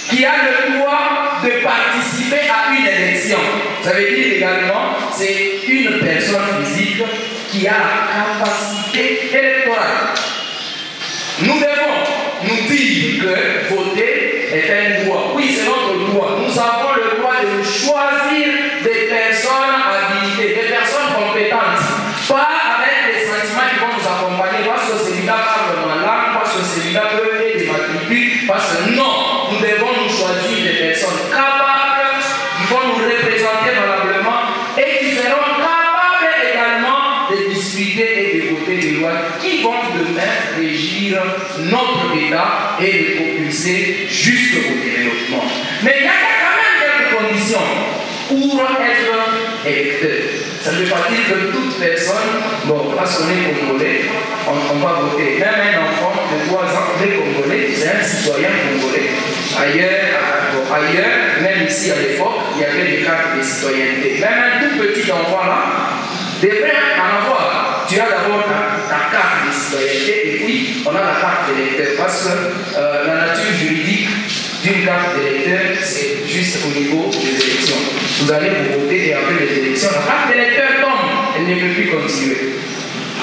qui a le droit de participer à une élection. Ça veut dire également, c'est une personne physique qui a la capacité électorale. Nous devons nous dire que voter est un droit. Oui, c'est notre droit. Nous avons le droit de choisir des personnes habilitées, des personnes compétentes candidat parle ma langue, parce que celui-là peut être dématriculé, parce que non, nous devons nous choisir des personnes capables, qui vont nous représenter valablement et qui seront capables également de discuter et de voter des lois qui vont demain régir notre État et le propulser jusqu'au développement. Mais il y a quand même quelques conditions pour être électeur. Ça ne veut pas dire que toute personne, bon, parce qu'on est congolais, on va voter. Même un enfant de 3 ans, il est congolais, c'est un citoyen congolais. Ailleurs, même ici à l'époque, il y avait des cartes de citoyenneté. Même un tout petit enfant là, devrait en avoir. Tu as d'abord ta carte de citoyenneté et puis on a la carte d'électeur. Parce que la nature juridique d'une carte d'électeur, c'est juste au niveau des élections. Vous allez vous voter et après les élections, la carte d'électeur tombe, elle ne peut plus continuer.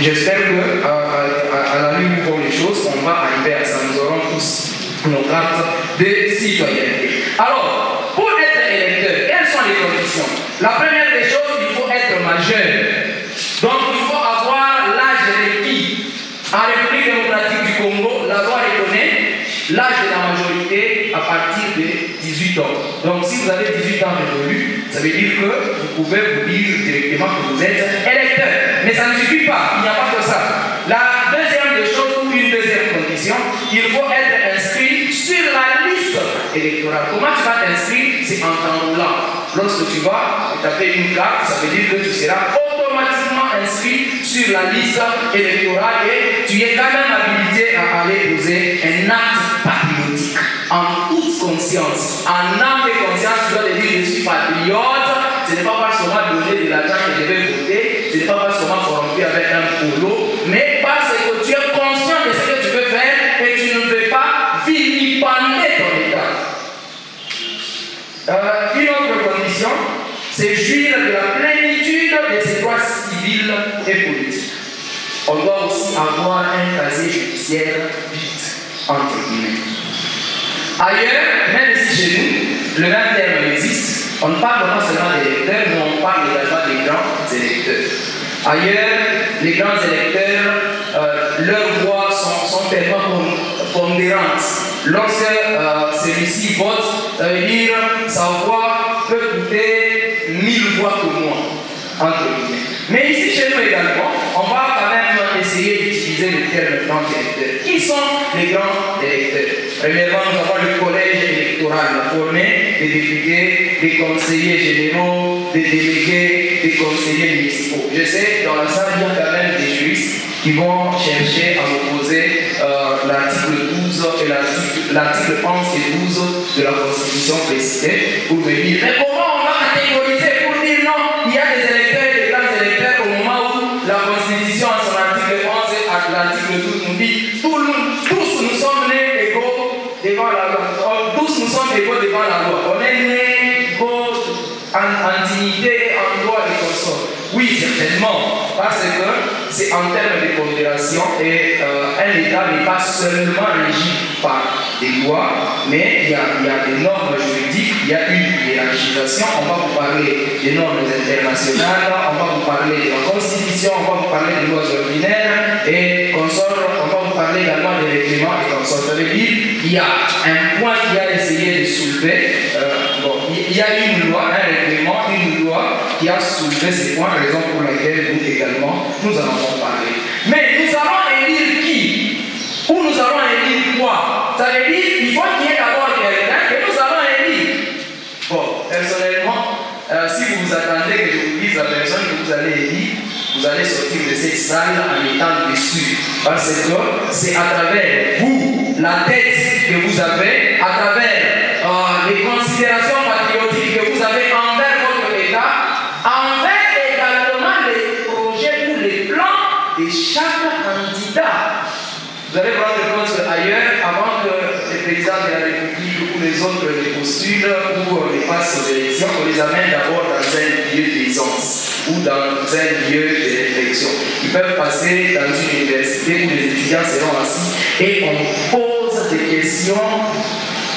J'espère qu'à la ligne où vont les choses, on va arriver à ça. Nous aurons tous nos cartes de citoyenneté. Alors, pour être électeur, quelles sont les conditions? La première des choses, il faut être majeur. Donc, il faut avoir l'âge requis. En République démocratique du Congo, la loi reconnaît l'âge de la majorité à partir de 18 ans. Donc, si vous avez 18 ans révolus, ça veut dire que vous pouvez vous dire directement que vous êtes électeur. Mais ça ne suffit pas, il n'y a pas que ça. La deuxième des choses, ou une deuxième condition, il faut être inscrit sur la liste électorale. Comment tu vas t'inscrire? C'est en temps blanc. Lorsque tu vas taper une carte, ça veut dire que tu seras automatiquement inscrit sur la liste électorale et tu es quand même habilité à aller poser un acte patriotique en toute conscience. En âme et conscience, tu dois te dire je suis patriote. Ce n'est pas parce qu'on m'a donné de l'argent que je vais voter, ce n'est pas parce qu'on m'a corrompu avec un polo, mais parce que tu es conscient de ce que tu veux faire et tu ne veux pas vilipender ton État. Une autre condition, c'est jouir de la plénitude de ses droits civils et politiques. On doit aussi avoir un casier judiciaire vide, entre guillemets. Ailleurs, même ici chez nous, le même terme existe. On parle non seulement des électeurs, mais on parle également des grands électeurs. Ailleurs, les grands électeurs, leurs voix sont tellement pondérantes. Lorsque celui-ci vote, ça veut dire sa voix peut coûter 1000 voix pour moi, entre guillemets. Mais ici chez nous également, on va quand même essayer d'utiliser le terme grand électeur. Qui sont les grands électeurs? Premièrement, nous avons le collège électoral formé des députés, des conseillers généraux, des délégués, des conseillers municipaux. Je sais, dans la salle, il y a quand même des juristes qui vont chercher à opposer l'article 12 et l'article 11 et 12 de la Constitution précitée pour me dire mais comment on va catégoriser pour dire non, il y a des électeurs et des grands électeurs au moment où la Constitution en son article 11 et à l'article 12 nous dit tous nous sommes nés égaux devant la loi. Tous nous sommes égaux devant la loi. On est nés égaux en dignité et en droit et consort. Oui, certainement, parce que c'est en termes de pondération et un État n'est pas seulement régi par des lois, mais il y a des normes juridiques, il y a une hiérarchisation. On va vous parler des normes internationales, on va vous parler de la Constitution, on va vous parler des lois ordinaires et consorts, on va vous parler également des règlements et consorts. Ça veut dire qu'il y a un point qui a essayé de soulever. Il y a une loi, un règlement, une loi qui a soulevé ces points, raison pour laquelle nous également, nous allons en parler. Mais nous allons élire qui? Ou nous allons élire quoi? Ça veut dire qu'il faut qu'il y ait d'abord quelqu'un que nous allons élire. Bon, personnellement, si vous vous attendez que je vous dise la personne que vous allez élire, vous allez sortir de cette salle en étant déçu. Parce que c'est à travers vous, la tête que vous avez, à travers les considérations patriotiques que vous avez envers votre État, envers également les projets ou les plans de chaque candidat. Vous allez prendre compte qu'ailleurs, avant que les présidents de la République ou les autres les postulent ou les passent aux élections, on les amène d'abord dans un lieu d'aisance ou dans un lieu de réflexion. Ils peuvent passer dans une université où les étudiants seront assis et on pose des questions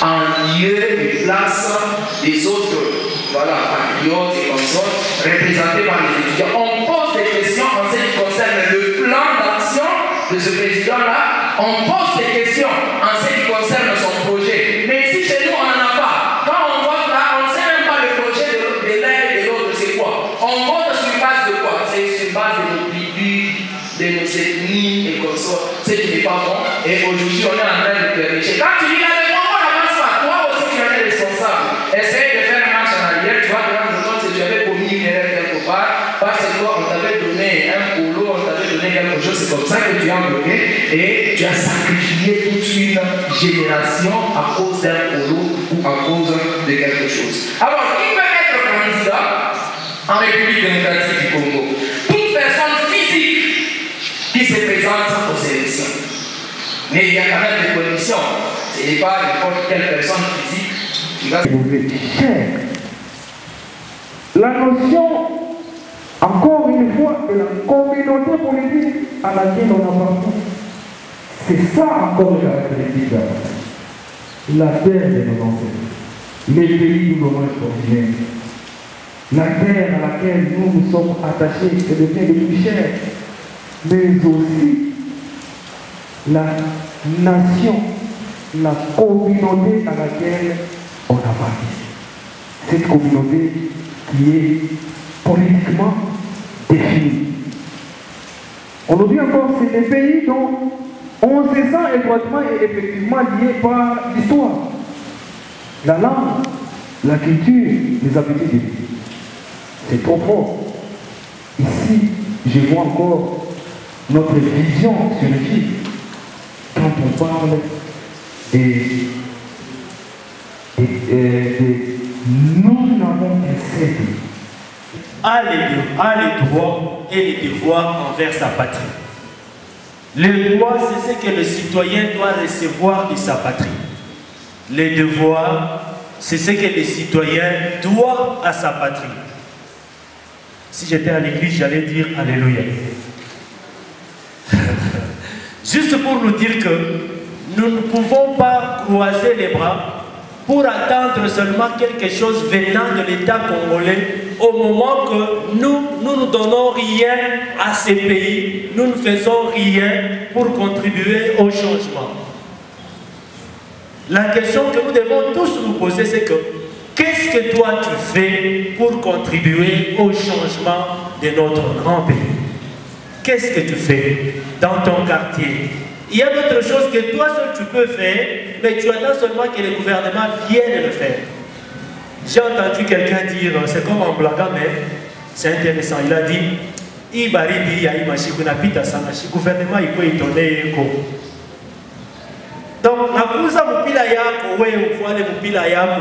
en lieu et place des autres, voilà, patriotes et consorts, représentés par les étudiants. On pose des questions en ce qui concerne le plan d'action de ce président-là, on pose des questions en ce qui concerne son projet. Mais ici, chez nous, on n'en a pas. Quand on vote là, on ne sait même pas le projet de l'un et de l'autre, c'est quoi. On vote sur base de quoi? C'est sur base de nos tribus, de nos ethnies et comme ça. Ce qui n'est pas bon. Et aujourd'hui, on est en train de périr. Quand tu dis là, le Congo n'avance pas, toi aussi, tu es responsable. Essaye de faire une marche en arrière, tu vas te rendre compte que tu avais commis une erreur quelque part, parce que toi, on t'avait donné un boulot, on t'avait donné quelque chose, c'est comme ça que tu as bloqué, et tu as sacrifié toute une génération à cause d'un boulot ou à cause de quelque chose. Alors, qui peut être candidat en République démocratique du Congo? Toute personne physique qui se présente aux élections. Mais il y a quand même des conditions. Ce n'est pas n'importe quelle personne physique qui va se trouver.
La notion, encore une fois, de la communauté politique à laquelle on appartient. C'est ça encore la caractéristique la terre de nos ancêtres, les pays d'où nous sommes, la terre à laquelle nous nous sommes attachés, c'est le bien le plus cher, mais aussi la nation, la communauté à laquelle on appartient. Cette communauté qui est politiquement définie. On nous dit encore, c'est des pays dont on se sent étroitement et effectivement lié par l'histoire, la langue, la culture, les habitudes de vie. C'est trop fort. Ici, je vois encore notre vision sur le vie. Quand on parle nous n'avons qu'un seul
a les droits et les devoirs envers sa patrie. Les droits, c'est ce que le citoyen doit recevoir de sa patrie. Les devoirs, c'est ce que le citoyen doit à sa patrie. Si j'étais à l'église, j'allais dire Alléluia. Juste pour nous dire que nous ne pouvons pas croiser les bras pour attendre seulement quelque chose venant de l'État congolais au moment que nous ne donnons rien à ces pays, nous ne faisons rien pour contribuer au changement. La question que nous devons tous nous poser, c'est que qu'est-ce que toi tu fais pour contribuer au changement de notre grand pays? Qu'est-ce que tu fais dans ton quartier? Il y a d'autres choses que toi seul tu peux faire, mais tu attends seulement que le gouvernement vienne le faire. J'ai entendu quelqu'un dire, c'est comme en blaguant, mais c'est intéressant. Il a dit, le gouvernement il peut étonner. Donc,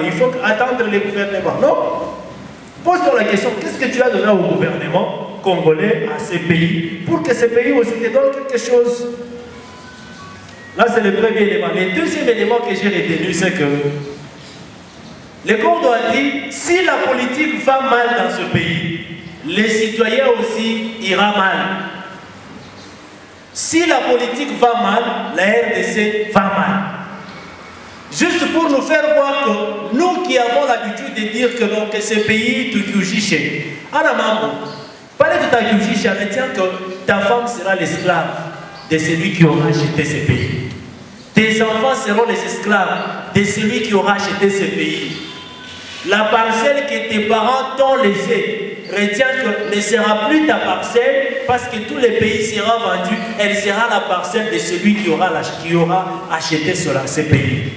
il faut attendre le gouvernement. Non? Pose-toi la question, qu'est-ce que tu as donné au gouvernement congolais, à ces pays, pour que ces pays aussi te donnent quelque chose? Là, c'est le premier élément. Le deuxième élément que j'ai retenu, c'est que le Congo a dit, si la politique va mal dans ce pays, les citoyens aussi iront mal. Si la politique va mal, la RDC va mal. Juste pour nous faire voir que nous qui avons l'habitude de dire que, non, que ce pays, tu juges. Parlez de ta juge, retiens que ta femme sera l'esclave de celui qui aura acheté ce pays. Tes enfants seront les esclaves de celui qui aura acheté ce pays. La parcelle que tes parents t'ont laissée, retiens que ne sera plus ta parcelle parce que tous les pays seront vendus, elle sera la parcelle de celui qui aura acheté ce pays.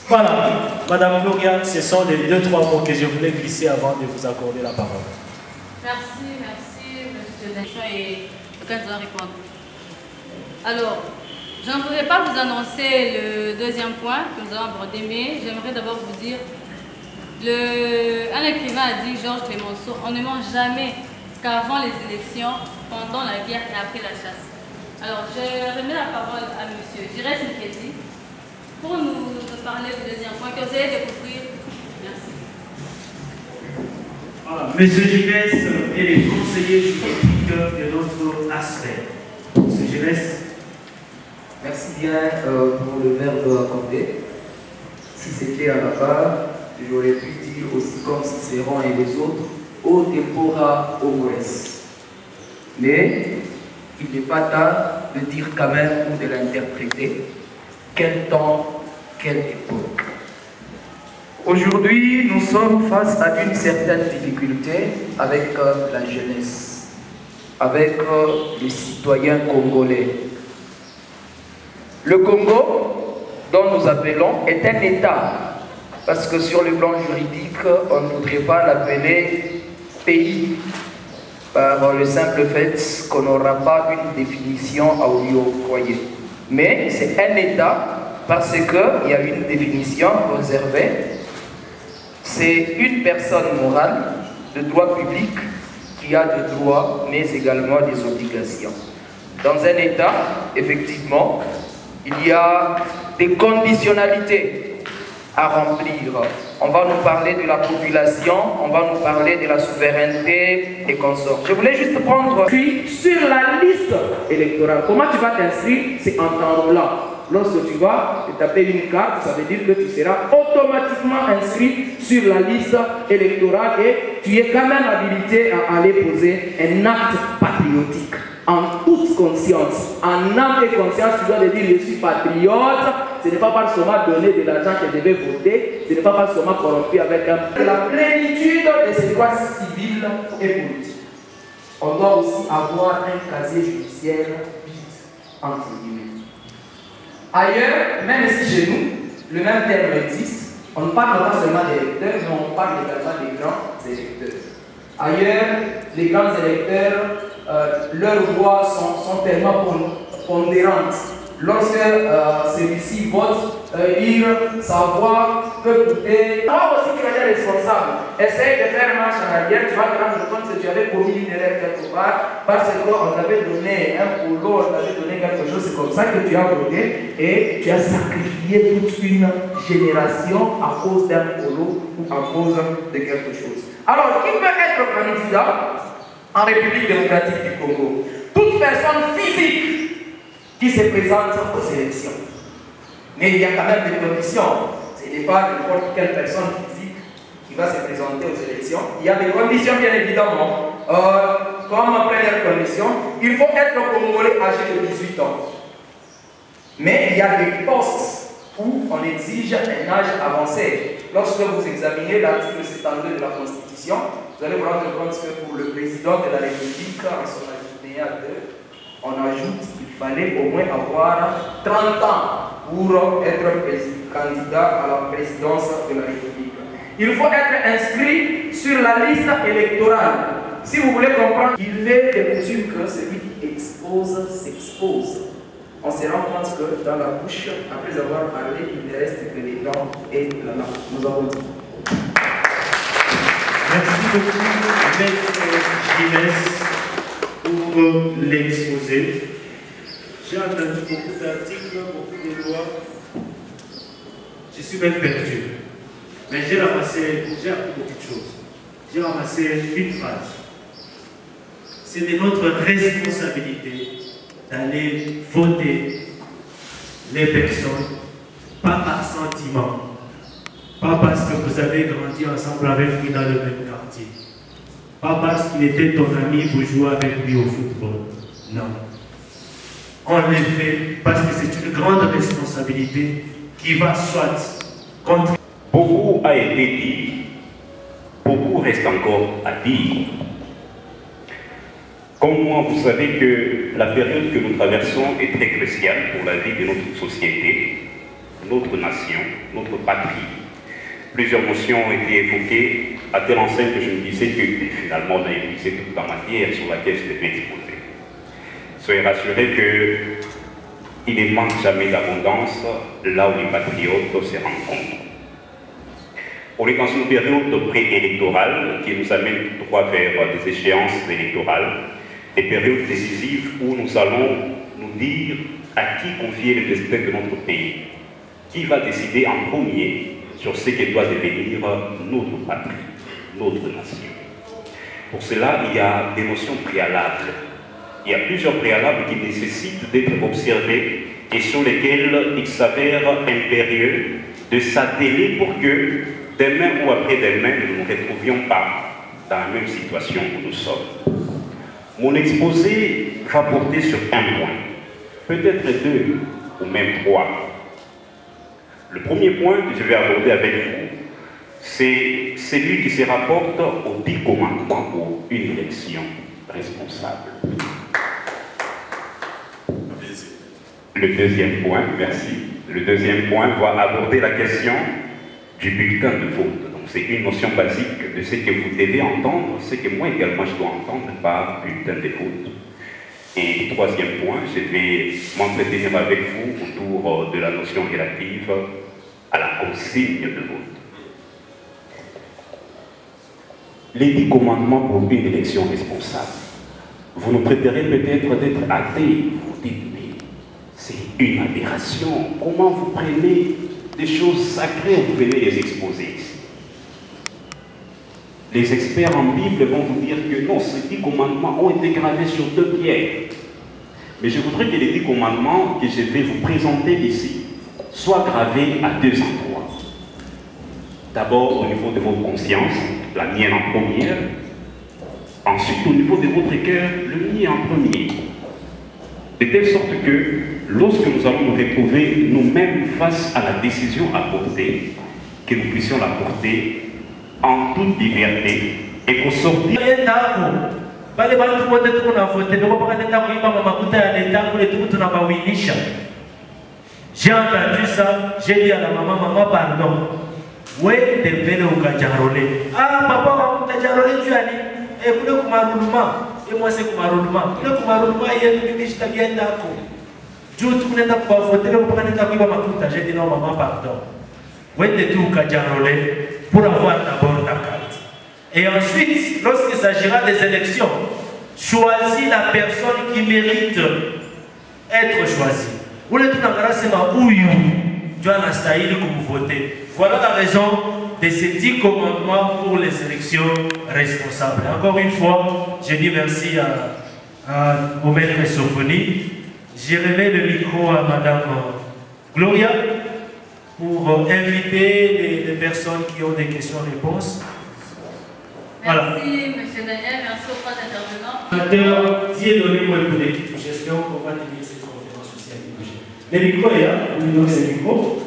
Voilà, Madame Gloria, ce sont les 2-3 mots que je voulais glisser avant de vous accorder la parole.
Merci, Monsieur Nelson et auquel je dois répondre. Alors, je ne voudrais pas vous annoncer le deuxième point que nous allons aborder, mais j'aimerais d'abord vous dire, un écrivain a dit, Georges Clemenceau, on ne ment jamais qu'avant les élections, pendant la guerre et après la chasse. Alors, je remets la parole à Monsieur Giresse Nketi pour nous parler du deuxième point que vous allez découvrir. Merci.
Voilà, Monsieur Giresse est le conseiller juridique de notre aspect. Monsieur Giresse.
Merci bien pour le verbe accordé. Si c'était à la part, j'aurais pu dire aussi comme Cicéron et les autres, au tempora homoes. Mais il n'est pas tard de dire quand même ou de l'interpréter. Quel temps, quelle époque. Aujourd'hui, nous sommes face à une certaine difficulté avec la jeunesse, avec les citoyens congolais. Le Congo, dont nous appelons, est un État, parce que sur le plan juridique, on ne voudrait pas l'appeler pays, par le simple fait qu'on n'aura pas une définition à lui octroyer. Mais c'est un État parce qu'il y a une définition réservée. C'est une personne morale de droit public qui a des droits mais également des obligations. Dans un État, effectivement, il y a des conditionnalités à remplir. On va nous parler de la population, on va nous parler de la souveraineté et consorts. Je voulais juste prendre sur la liste électorale. Comment tu vas t'inscrire? C'est en temps là. Lorsque tu vas taper une carte, ça veut dire que tu seras automatiquement inscrit sur la liste électorale et tu es quand même habilité à aller poser un acte patriotique. En toute conscience, en âme et conscience, tu dois te dire je suis patriote. Ce n'est pas parce qu'on m'a donné de l'argent que je vais voter, ce n'est pas parce qu'on m'a corrompu avec la plénitude de ses droits civils et politiques. On doit aussi avoir un casier judiciaire vide, entre guillemets. Ailleurs, même si chez nous, le même terme existe, on ne parle pas seulement des électeurs, mais on parle également des grands électeurs. Ailleurs, les grands électeurs, leurs voix sont tellement pondérantes. Lorsque celui-ci vote, sa voix peut coûter. Toi aussi, tu es responsable. Essaye de faire marche en arrière, tu vas te rendre compte que tu avais commis une erreur quelque part parce qu'on t'avait donné un polo, on t'avait donné quelque chose. C'est comme ça que tu as voté et tu as sacrifié toute une génération à cause d'un polo ou à cause de quelque chose. Alors, qui peut être candidat en République démocratique du Congo? Toute personne physique qui se présente aux élections. Mais il y a quand même des conditions. Ce n'est pas n'importe quelle personne physique qui va se présenter aux élections. Il y a des conditions, bien évidemment. Comme première condition, il faut être congolais âgé de 18 ans. Mais il y a des postes où on exige un âge avancé. Lorsque vous examinez l'article 72 de la Constitution, vous allez vous rendre compte que pour le président de la République, en son alinéa 2, on ajoute qu'il fallait au moins avoir 30 ans pour être candidat à la présidence de la République. Il faut être inscrit sur la liste électorale. Si vous voulez comprendre, il est de coutume que celui qui expose s'expose. On se rend compte que dans la bouche, après avoir parlé, il ne reste que les dents et la langue. Nous avons dit.
Merci beaucoup, Maître Gilles, pour l'exposé. J'ai entendu beaucoup d'articles, beaucoup de lois. Je suis même perdu. Mais j'ai ramassé beaucoup de choses. J'ai ramassé une phrase. C'est de notre responsabilité d'aller voter les personnes, pas par sentiment, pas parce que vous avez grandi ensemble avec lui dans le même quartier, pas parce qu'il était ton ami pour jouer avec lui au football. Non. On le fait parce que c'est une grande responsabilité qui va soit contre.
Beaucoup a été dit, beaucoup reste encore à dire. Comme moi, vous savez que la période que nous traversons est très cruciale pour la vie de notre société, notre nation, notre patrie. Plusieurs notions ont été évoquées à telle enseigne que je me disais que finalement on a épuisé toute la matière sur laquelle je devais exposer. Soyez rassurés qu'il ne manque jamais d'abondance là où les patriotes se rencontrent. On est dans une période préélectorale qui nous amène tout droit vers des échéances électorales, des périodes décisives où nous allons nous dire à qui confier le destin de notre pays, qui va décider en premier sur ce que doit devenir notre patrie, notre nation. Pour cela, il y a des notions préalables. Il y a plusieurs préalables qui nécessitent d'être observés et sur lesquels il s'avère impérieux de s'atteler pour que demain ou après-demain, nous ne nous retrouvions pas dans la même situation où nous sommes. Mon exposé va porter sur un point, peut-être 2 ou même 3. Le premier point que je vais aborder avec vous, c'est celui qui se rapporte aux 10 commandements pour une élection responsable. Le deuxième point, merci. Le deuxième point va aborder la question du bulletin de vote. Donc c'est une notion basique de ce que vous devez entendre, ce que moi également je dois entendre par bulletin de vote. Et le troisième point, je vais m'entretenir avec vous autour de la notion relative à la consigne de vote. Les 10 commandements pour une élection responsable. Vous nous préférez peut-être d'être athée. Vous dites, mais c'est une aberration. Comment vous prenez des choses sacrées, vous venez les exposer ici? Les experts en Bible vont vous dire que non, ces 10 commandements ont été gravés sur 2 pierres. Mais je voudrais que les 10 commandements que je vais vous présenter ici soient gravés à 2 endroits. D'abord au niveau de votre conscience, la mienne en première. Ensuite au niveau de votre cœur, le mien en premier. De telle sorte que lorsque nous allons nous retrouver nous-mêmes face à la décision à porter, que nous puissions la porter en toute liberté et qu'au sortir.
J'ai entendu ça, j'ai dit à la maman, maman, pardon. Oui, de venir au Kajarolé. Ah, papa, au Kajarolé, tu as dit, et vous le Kumaroulma, et moi c'est Kumaroulma. Le Kumaroulma, il y a une biche qui vient d'accord. Je tout le monde pour voter, vous prenez ta qui va m'écouter. J'ai dit non, maman, pardon. Oui, de tout au Kajarolé, pour avoir d'abord ta carte. Et ensuite, lorsqu'il s'agira des élections, choisis la personne qui mérite être choisie. Vous le dites dans la c'est ma ouïou, tu as l'instaïl que vous votez. Voilà la raison de ces 10 commandements pour les élections responsables. Encore une fois, je dis merci au maître Sophonie. J'ai remis le micro à Madame Gloria pour inviter les personnes qui ont des questions-réponses. Voilà.
Merci, M. Daniel. Merci aux 3 intervenants.
Dieu donnez-moi pour l'équipe de gestion qu'on va tenir cette conférence sociale. Le micro est là, vous nous donnez le micro.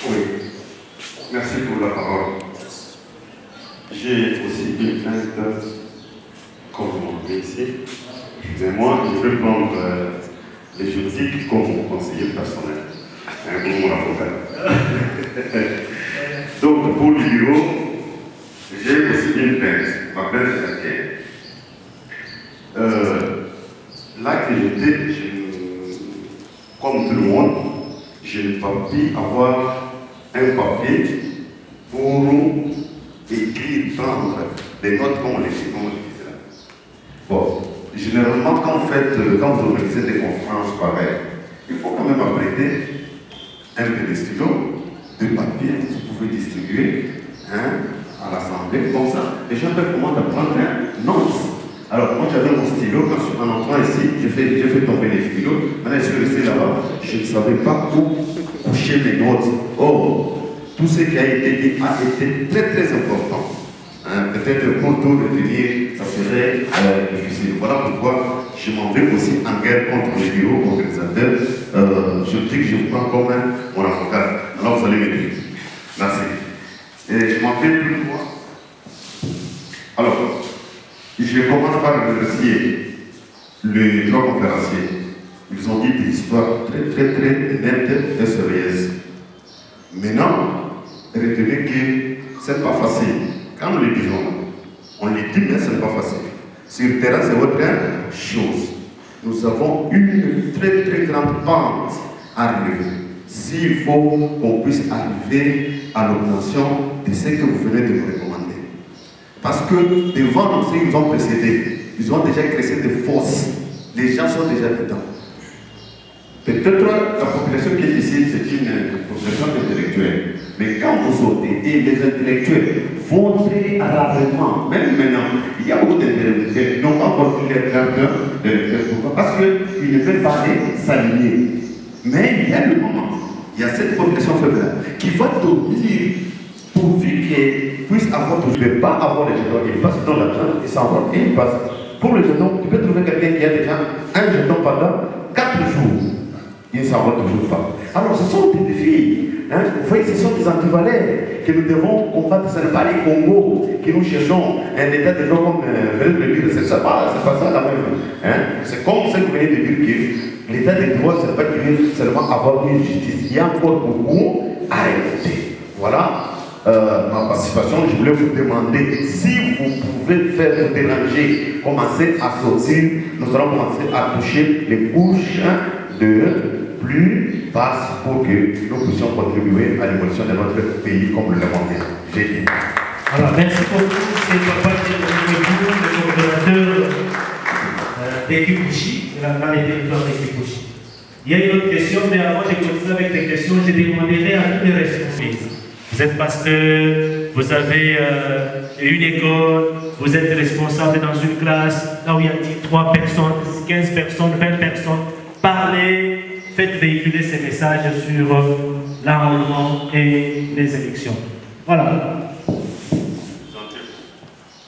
Oui, merci pour la parole. J'ai aussi une plainte comme vous m'avez ici. Excusez-moi, je vais prendre les juridiques comme mon conseiller personnel. Pour mon avocat. Donc, pour le bureau, j'ai aussi une plainte. Ma plainte est laquelle là que j'étais, comme tout le monde, je n'ai pas pu avoir un papier pour écrire, prendre des notes comme on les fait là. Bon, généralement, quand vous organisez des conférences pareilles, il faut quand même apprêter un peu de stylo, de papier que vous pouvez distribuer à l'Assemblée. Comme ça, les gens peuvent commencer à prendre un note. Alors, moi j'avais mon stylo, en entrant ici, j'ai fait tomber les stylos. Maintenant, je suis resté là-bas, je ne savais pas où coucher mes notes. Or, tout ce qui a été dit a été très très important. Peut-être pour tout retenir, ça serait difficile. Voilà pourquoi je m'en vais aussi en guerre contre les bureaux organisateurs. Je dis que je vous prends comme mon avocat. Alors vous allez m'aider. Merci. Et je m'en vais plus loin. Alors, je commence par remercier les 3 conférenciers. Ils ont dit des histoires très très très nettes et sérieuses. Maintenant, retenez que ce n'est pas facile. Quand nous le disons, on le dit, mais ce n'est pas facile. Sur le terrain, c'est autre chose. Nous avons une très très grande pente à relever. S'il faut qu'on puisse arriver à l'obtention de ce que vous venez de nous recommander. Parce que devant nous, ils ont précédé. Ils ont déjà créé des forces. Les gens sont déjà dedans. Peut-être la population qui est ici, c'est une population intellectuelle. Mais quand vous sortez, et les intellectuels vont très rarement, même maintenant, il y a beaucoup d'intellectuels qui n'ont pas encore pu leur parce qu'ils ne peuvent pas s'aligner. Mais il y a le moment, il y a cette population faible qui va t'obliger pourvu qu'ils puissent avoir, tu ne peux pas avoir les jetons, ils passent dans l'argent, ils s'en vont et ils passent. Pour le jeton, tu peux trouver quelqu'un qui a déjà un jeton pendant 4 jours. Il ne s'en va toujours pas. Alors ce sont des défis. Hein? Vous voyez, ce sont des antivaleurs que nous devons combattre. Ce n'est pas les Congos que nous cherchons un état de droit comme venez de le dire. C'est pas ça la même. Hein? C'est comme ça que vous venez de dire que l'état de droit, ce n'est pas seulement avoir une justice. Il y a encore beaucoup à réaliser. Voilà ma participation. Je voulais vous demander si vous pouvez faire vous déranger, commencer à sortir. Nous allons commencer à toucher les couches de plus basse pour que nous puissions contribuer à l'évolution de notre pays comme le monde. J'ai dit.
Alors, merci beaucoup. C'est Papa le coordonnateur d'Ekipouchi, de la grande territoire d'Ekipouchi. Il y a une autre question, mais avant de continuer avec les questions, je demanderai à tous les responsables. Vous êtes pasteur, vous avez une école, vous êtes responsable dans une classe, là où il y a 3 personnes, 15 personnes, 20 personnes. Parlez, faites véhiculer ces messages sur l'enrôlement et les élections. Voilà.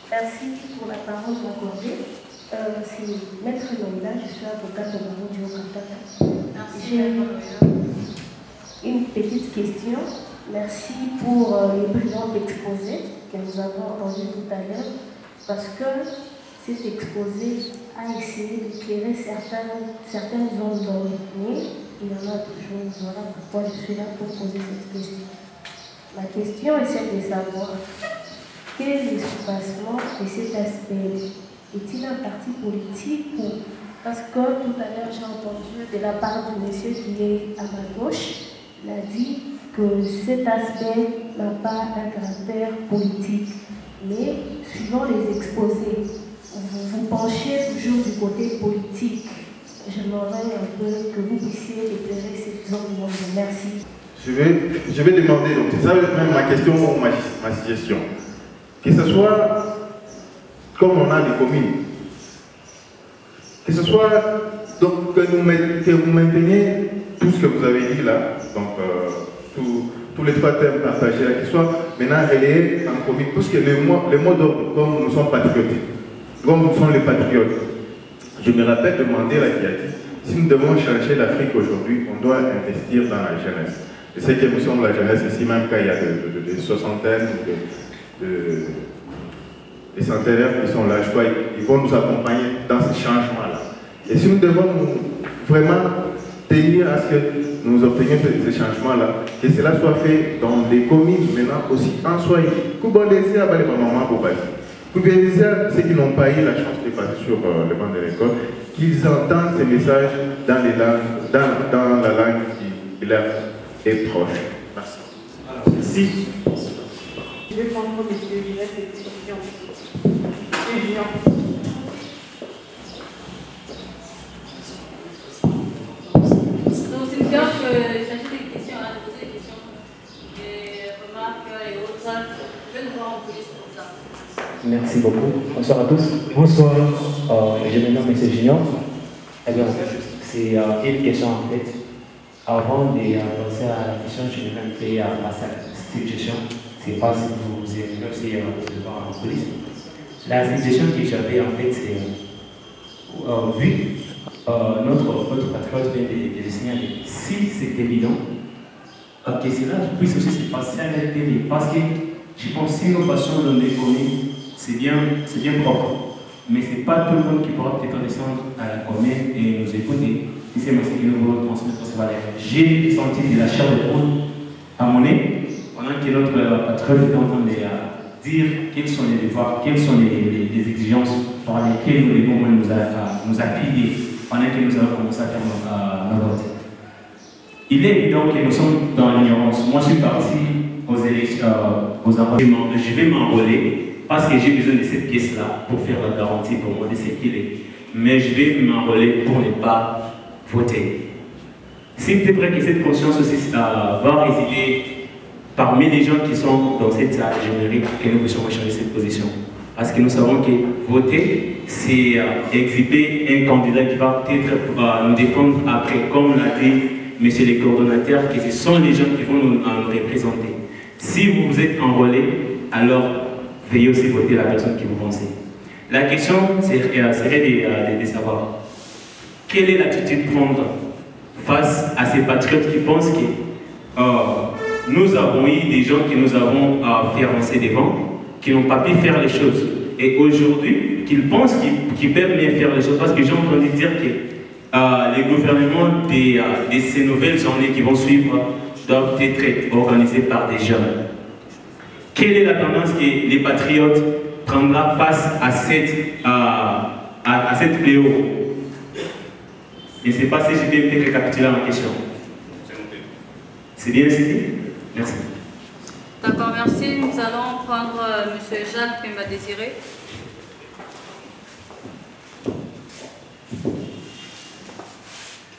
Merci pour la parole accordée. C'est Maître Noïla, je suis avocate au barreau du Haut-Katanga. J'ai une petite question. Merci pour les brillants exposés que nous avons entendus tout à l'heure, parce que cet exposé a essayé d'éclairer certaines zones d'ombre, mais il y en a toujours. Voilà pourquoi je suis là pour poser cette question. Ma question est celle de savoir quel est l'espacement de cet aspect. Est-il un parti politique ou... Parce que tout à l'heure j'ai entendu de la part du monsieur qui est à ma gauche, il a dit que cet aspect n'a pas un caractère politique. Mais suivant les exposés, vous penchez toujours du côté politique. J'aimerais un peu que vous puissiez éclairer cette zone de monde. Merci.
Je vais demander, donc c'est ça même ma question ou ma suggestion. Que ce soit comme on a des communes, que ce soit donc, que vous mainteniez tout ce que vous avez dit là, donc tous les 3 thèmes partagés là, qui soient maintenant relayés en commune, parce que les mots d'ordre, comme nous sommes patriotiques, comme nous sommes les patriotes, je me rappelle demander à qui a dit, si nous devons changer l'Afrique aujourd'hui, on doit investir dans la jeunesse. Je sais que nous sommes la jeunesse ici, même quand il y a des soixantaines, des centenaires qui sont là, je crois, ils vont nous accompagner dans ce changement-là. Et si nous devons vraiment tenir à ce que nous obtenions ce changement-là, que cela soit fait dans les communes maintenant aussi en soi. Koubondésia, les mamans pour passer. Koubondésia, ceux qui n'ont pas eu la chance de passer sur le banc de l'école, qu'ils entendent ces messages dans les langues, dans la langue qui leur est proche. Merci.
Alors, merci.
Je vais prendre M. Gilles cette question.
Donc c'est bien qu'il s'agit des questions à poser, des questions, des remarques et autres. Je vais nous voir en police pour ça.
Merci beaucoup. Bonsoir à tous.
Bonsoir.
Je me nomme M. Junior. Eh bien, c'est une question en fait. Avant de lancer à la question, je vais même faire à cette question. Je ne sais pas si vous êtes aussi devant la police. La suggestion que j'avais en fait, c'est vu notre patriote vient de le signaler. Si c'est évident que cela puisse aussi se passer à la télé, parce que je pense que si nous passons dans les communes, c'est bien propre. Mais ce n'est pas tout le monde qui pourra peut-être descendre à la commune et nous écouter. Si c'est ce que nous voulons transmettre ces valeurs. J'ai senti de la chair de poule à mon nez pendant que notre patriote était en train de dire quels sont les devoirs, quelles sont les exigences par lesquelles nous devons nous appuyer pendant que nous allons commencer à faire nos votes. Il est évident que nous sommes dans l'ignorance. Moi, je suis parti aux élections, aux enrôlements. Je vais m'enrôler parce que j'ai besoin de cette pièce-là pour faire la garantie pour moi de ce qu'il est. Mais je vais m'enrôler pour ne pas voter. C'est peut-être vrai que cette conscience aussi va résider parmi les gens qui sont dans cette ingénierie que nous puissions changer cette position. Parce que nous savons que voter, c'est exhiber un candidat qui va peut-être nous défendre après, comme l'a dit monsieur le coordonnateur, que ce sont les gens qui vont nous représenter. Si vous vous êtes enrôlé, alors veuillez aussi voter la personne que vous pensez. La question serait de savoir quelle est l'attitude prendre face à ces patriotes qui pensent que nous avons eu des gens que nous avons fait avancer devant, qui n'ont pas pu faire les choses. Et aujourd'hui, qu'ils pensent qu'ils peuvent bien faire les choses, parce que j'ai entendu dire que les gouvernements de ces nouvelles journées qui vont suivre doivent être organisés par des jeunes. Quelle est la tendance que les patriotes prendront face à cette fléau? Je ne sais pas si j'ai bien récapituler ma question. C'est bien ceci? Merci.
D'accord, merci. Nous allons prendre M. Jacques Pemba-Désiré.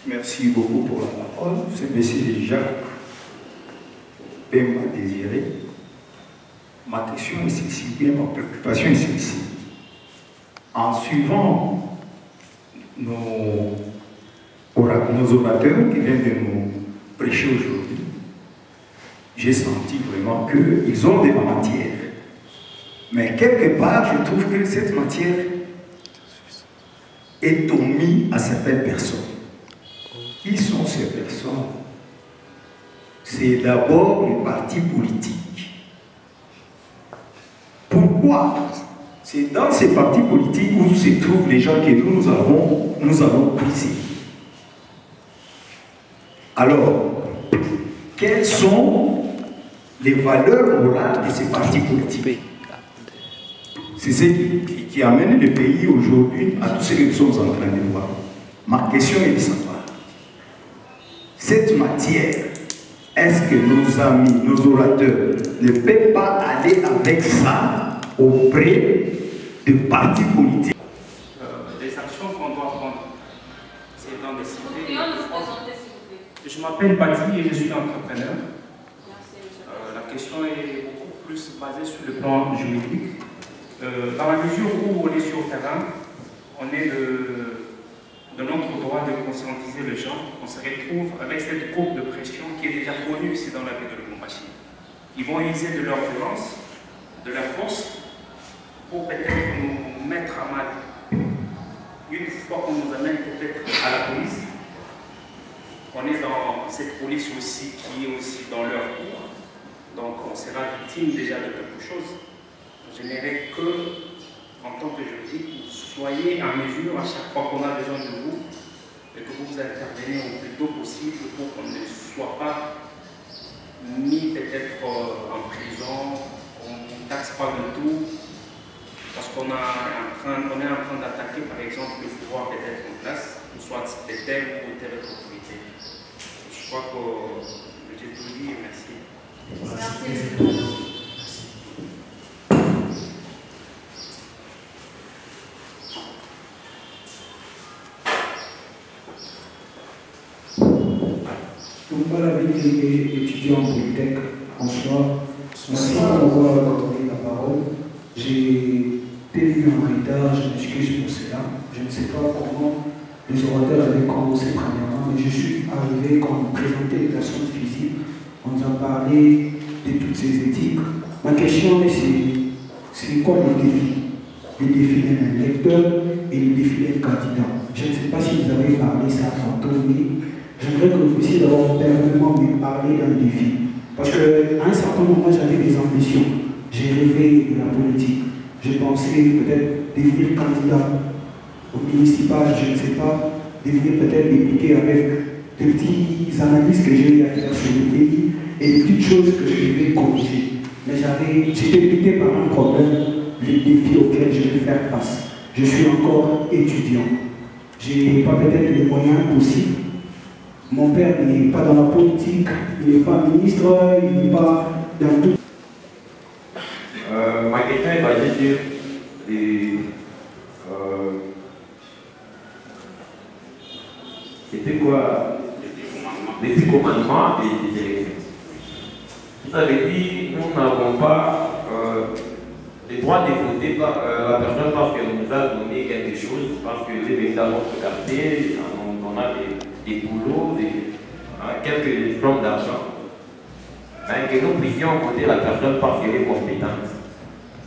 Merci beaucoup pour la parole. C'est M. Jacques Pemba-Désiré. Ma question est celle-ci, bien ma préoccupation est celle-ci. En suivant nos orateurs qui viennent de nous prêcher aujourd'hui, j'ai senti vraiment qu'ils ont de la matière. Mais quelque part, je trouve que cette matière est omise à certaines personnes. Qui sont ces personnes? C'est d'abord les partis politiques. Pourquoi? C'est dans ces partis politiques où se trouvent les gens que nous allons briser. Alors, quelles sont les valeurs morales de ces partis politiques? C'est ce qui amène le pays aujourd'hui à tout ce que nous sommes en train de voir. Ma question est de savoir, cette matière, est-ce que nos amis, nos orateurs ne peuvent pas aller avec ça auprès de partis politiques?
Les actions qu'on doit prendre, c'est dans des cités.
Je m'appelle Bati et je suis entrepreneur. La question est beaucoup plus basée sur le plan juridique. Dans la mesure où on est sur le terrain, on est de notre droit de conscientiser les gens. On se retrouve avec cette groupe de pression qui est déjà connue ici dans la ville de Lubumbashi. Ils vont user de leur violence, de leur force, pour peut-être nous mettre à mal. Une fois qu'on nous amène peut-être à la police, on est dans cette police aussi qui est aussi dans leur cours. Donc on sera victime déjà de quelque chose. J'aimerais que, en tant que juridique, vous soyez en mesure à chaque fois qu'on a besoin de vous et que vous intervenez au plus tôt possible pour qu'on ne soit pas mis peut-être en prison, on ne taxe pas de tout, parce qu'on est en train d'attaquer par exemple le pouvoir peut-être en place, soit de telle ou telle autorité. Je crois que j'ai tout dit, merci.
Merci.
Donc, la vie d'étudiant en Polytech, en soi, merci pour m'avoir accordé la parole. J'ai été venu en retard, je m'excuse pour cela. Je ne sais pas comment les orateurs avaient commencé premièrement, mais je suis arrivé quand on présentait les personnes physiques, on nous a parlé de toutes ces éthiques. Ma question est c'est quoi les défis? Les défis d'un électeur et les défis d'un candidat. Je ne sais pas si vous avez parlé ça tantôt, mais j'aimerais que vous puissiez d'abord personnellement me parler d'un défi. Parce qu'à un certain moment, j'avais des ambitions. J'ai rêvé de la politique. Je pensais peut-être devenir candidat au municipal, je ne sais pas, devenir peut-être député avec des petites analyses que j'ai eu à faire sur le pays et des petites choses que je devais corriger. Mais j'étais limité par un problème, les défis auxquels je vais faire face. Je suis encore étudiant. Je n'ai pas peut-être les moyens possibles. Mon père n'est pas dans la politique, il n'est pas ministre, il n'est pas dans tout.
Ma question est basée sur c'était quoi les commandements des élections. Vous avez dit nous n'avons pas
le droit de voter, la personne pense qu'elle nous a donné quelque chose, parce que c'est venu dans notre quartier, on a des boulots, quelques sommes d'argent. Mais que nous puissions voter la personne parce qu'elle est compétente.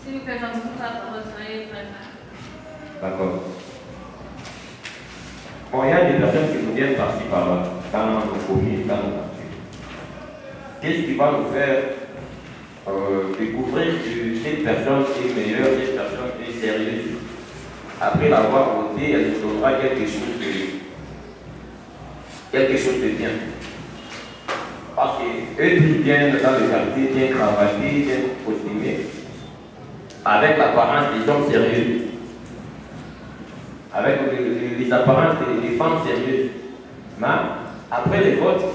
S'il vous plaît, j'en trouve la parole, soyez vraiment.
D'accord. Bon, il y a des personnes qui nous viennent par-ci par-là, dans nos communes, dans nos quartiers. Qu'est-ce qui va nous faire découvrir que cette personne est meilleure, cette personne est sérieuse? Après l'avoir voté, elle nous donnera quelque chose de bien. Parce qu'eux qui viennent dans le quartier, viennent travailler, viennent costumer, avec l'apparence des hommes sérieux, avec les apparences des femmes sérieuses. Mais après les votes,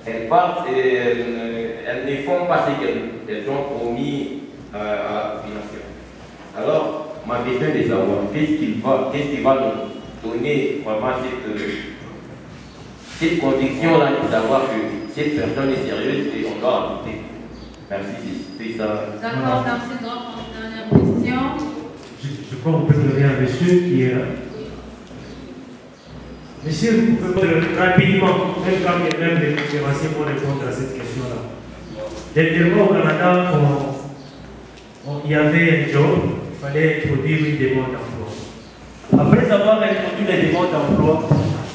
elles partent et elles ne font pas ce qu'elles ont promis à la population. Alors, ma question est de savoir qu'est-ce qui va nous donner vraiment cette conviction-là de savoir que cette personne est sérieuse et on doit la voter. Merci, c'est ça.
D'accord, merci donc pour une dernière question.
Je crois qu'on peut donner à monsieur qui est là. Monsieur, vous pouvez rapidement, même quand il y a même des conférenciers pour répondre à cette question-là. Dernièrement au Canada, il y avait un job, il fallait introduire une demande d'emploi. Après avoir introduit les demandes d'emploi,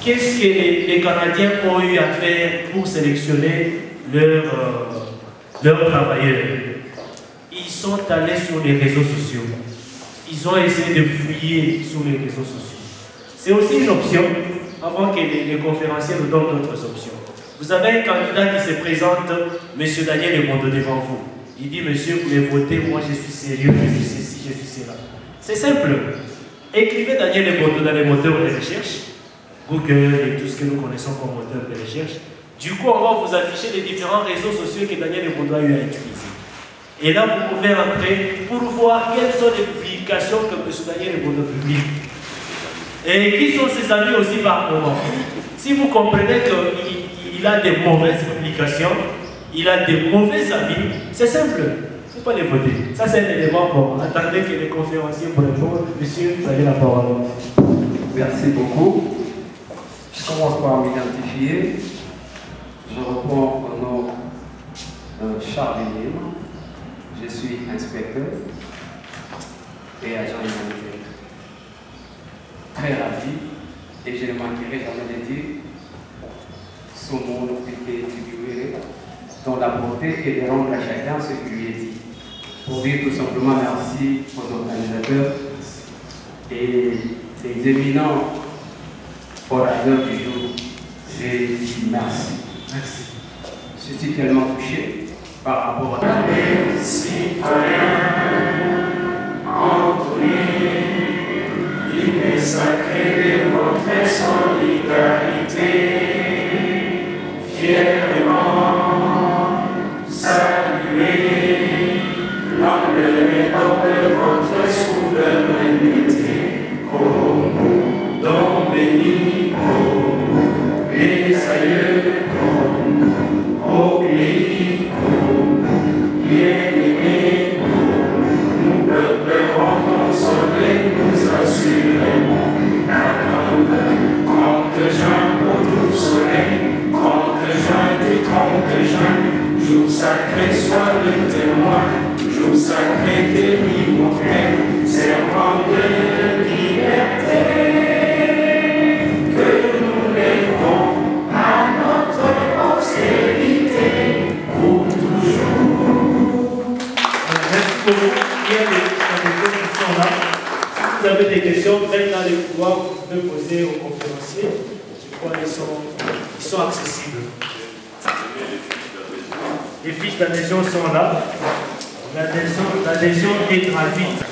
qu'est-ce que les Canadiens ont eu à faire pour sélectionner leurs travailleurs? Ils sont allés sur les réseaux sociaux. Ils ont essayé de fouiller sur les réseaux sociaux. C'est aussi une option, avant que les conférenciers nous donnent d'autres options. Vous avez un candidat qui se présente, M. Daniel Ebondo devant vous. Il dit, monsieur, vous voulez voter, moi je suis sérieux, je suis ceci, je suis cela. C'est simple. Écrivez Daniel Ebondo dans les moteurs de recherche, Google et tout ce que nous connaissons comme moteur de recherche. Du coup, on va vous afficher les différents réseaux sociaux que Daniel Ebondo a eu à utiliser. Et là, vous pouvez entrer pour voir quelles sont les publications que M. Daniel Ebondo publie. Et qui sont ses amis aussi par moment. Si vous comprenez qu'il a des mauvaises publications, il a des mauvais amis, c'est simple. Il ne faut pas les voter. Ça, c'est un élément bon. Attendez que les conférenciers vous répondent. Monsieur, vous avez la parole.
Merci beaucoup. Je commence par m'identifier. Je reprends au nom de Charles Lim. Je suis inspecteur et agent humanitaire. Très ravi, et je ne manquerai jamais de dire ce monde était figuré dans la beauté et de rendre à chacun ce qui lui est dit. Pour dire tout simplement merci aux organisateurs et les éminents orateurs du jour. J'ai dit merci. Merci. Je suis tellement touché par rapport à les citoyens entre il est sacré de votre solidarité, fièrement saluer l'enlèvement de votre souveraineté, comme don béni, comme les aïeux, comme au pays, comme bien-aimés, nous pleurons consoler, nous assurons. Compte Jean au doux soleil, compte Jean du 30 juin, jour sacré soit le témoin, jour sacré de l'immortel, serment de liberté, que nous lèvons à notre postérité pour toujours.
Merci beaucoup. Il y a des questions qui sont là. Si vous avez des questions, même dans les couloirs, vous pouvez poser aux conférenciers. Je crois qu'ils sont accessibles. Les fiches d'adhésion sont là. L'adhésion est gratuite.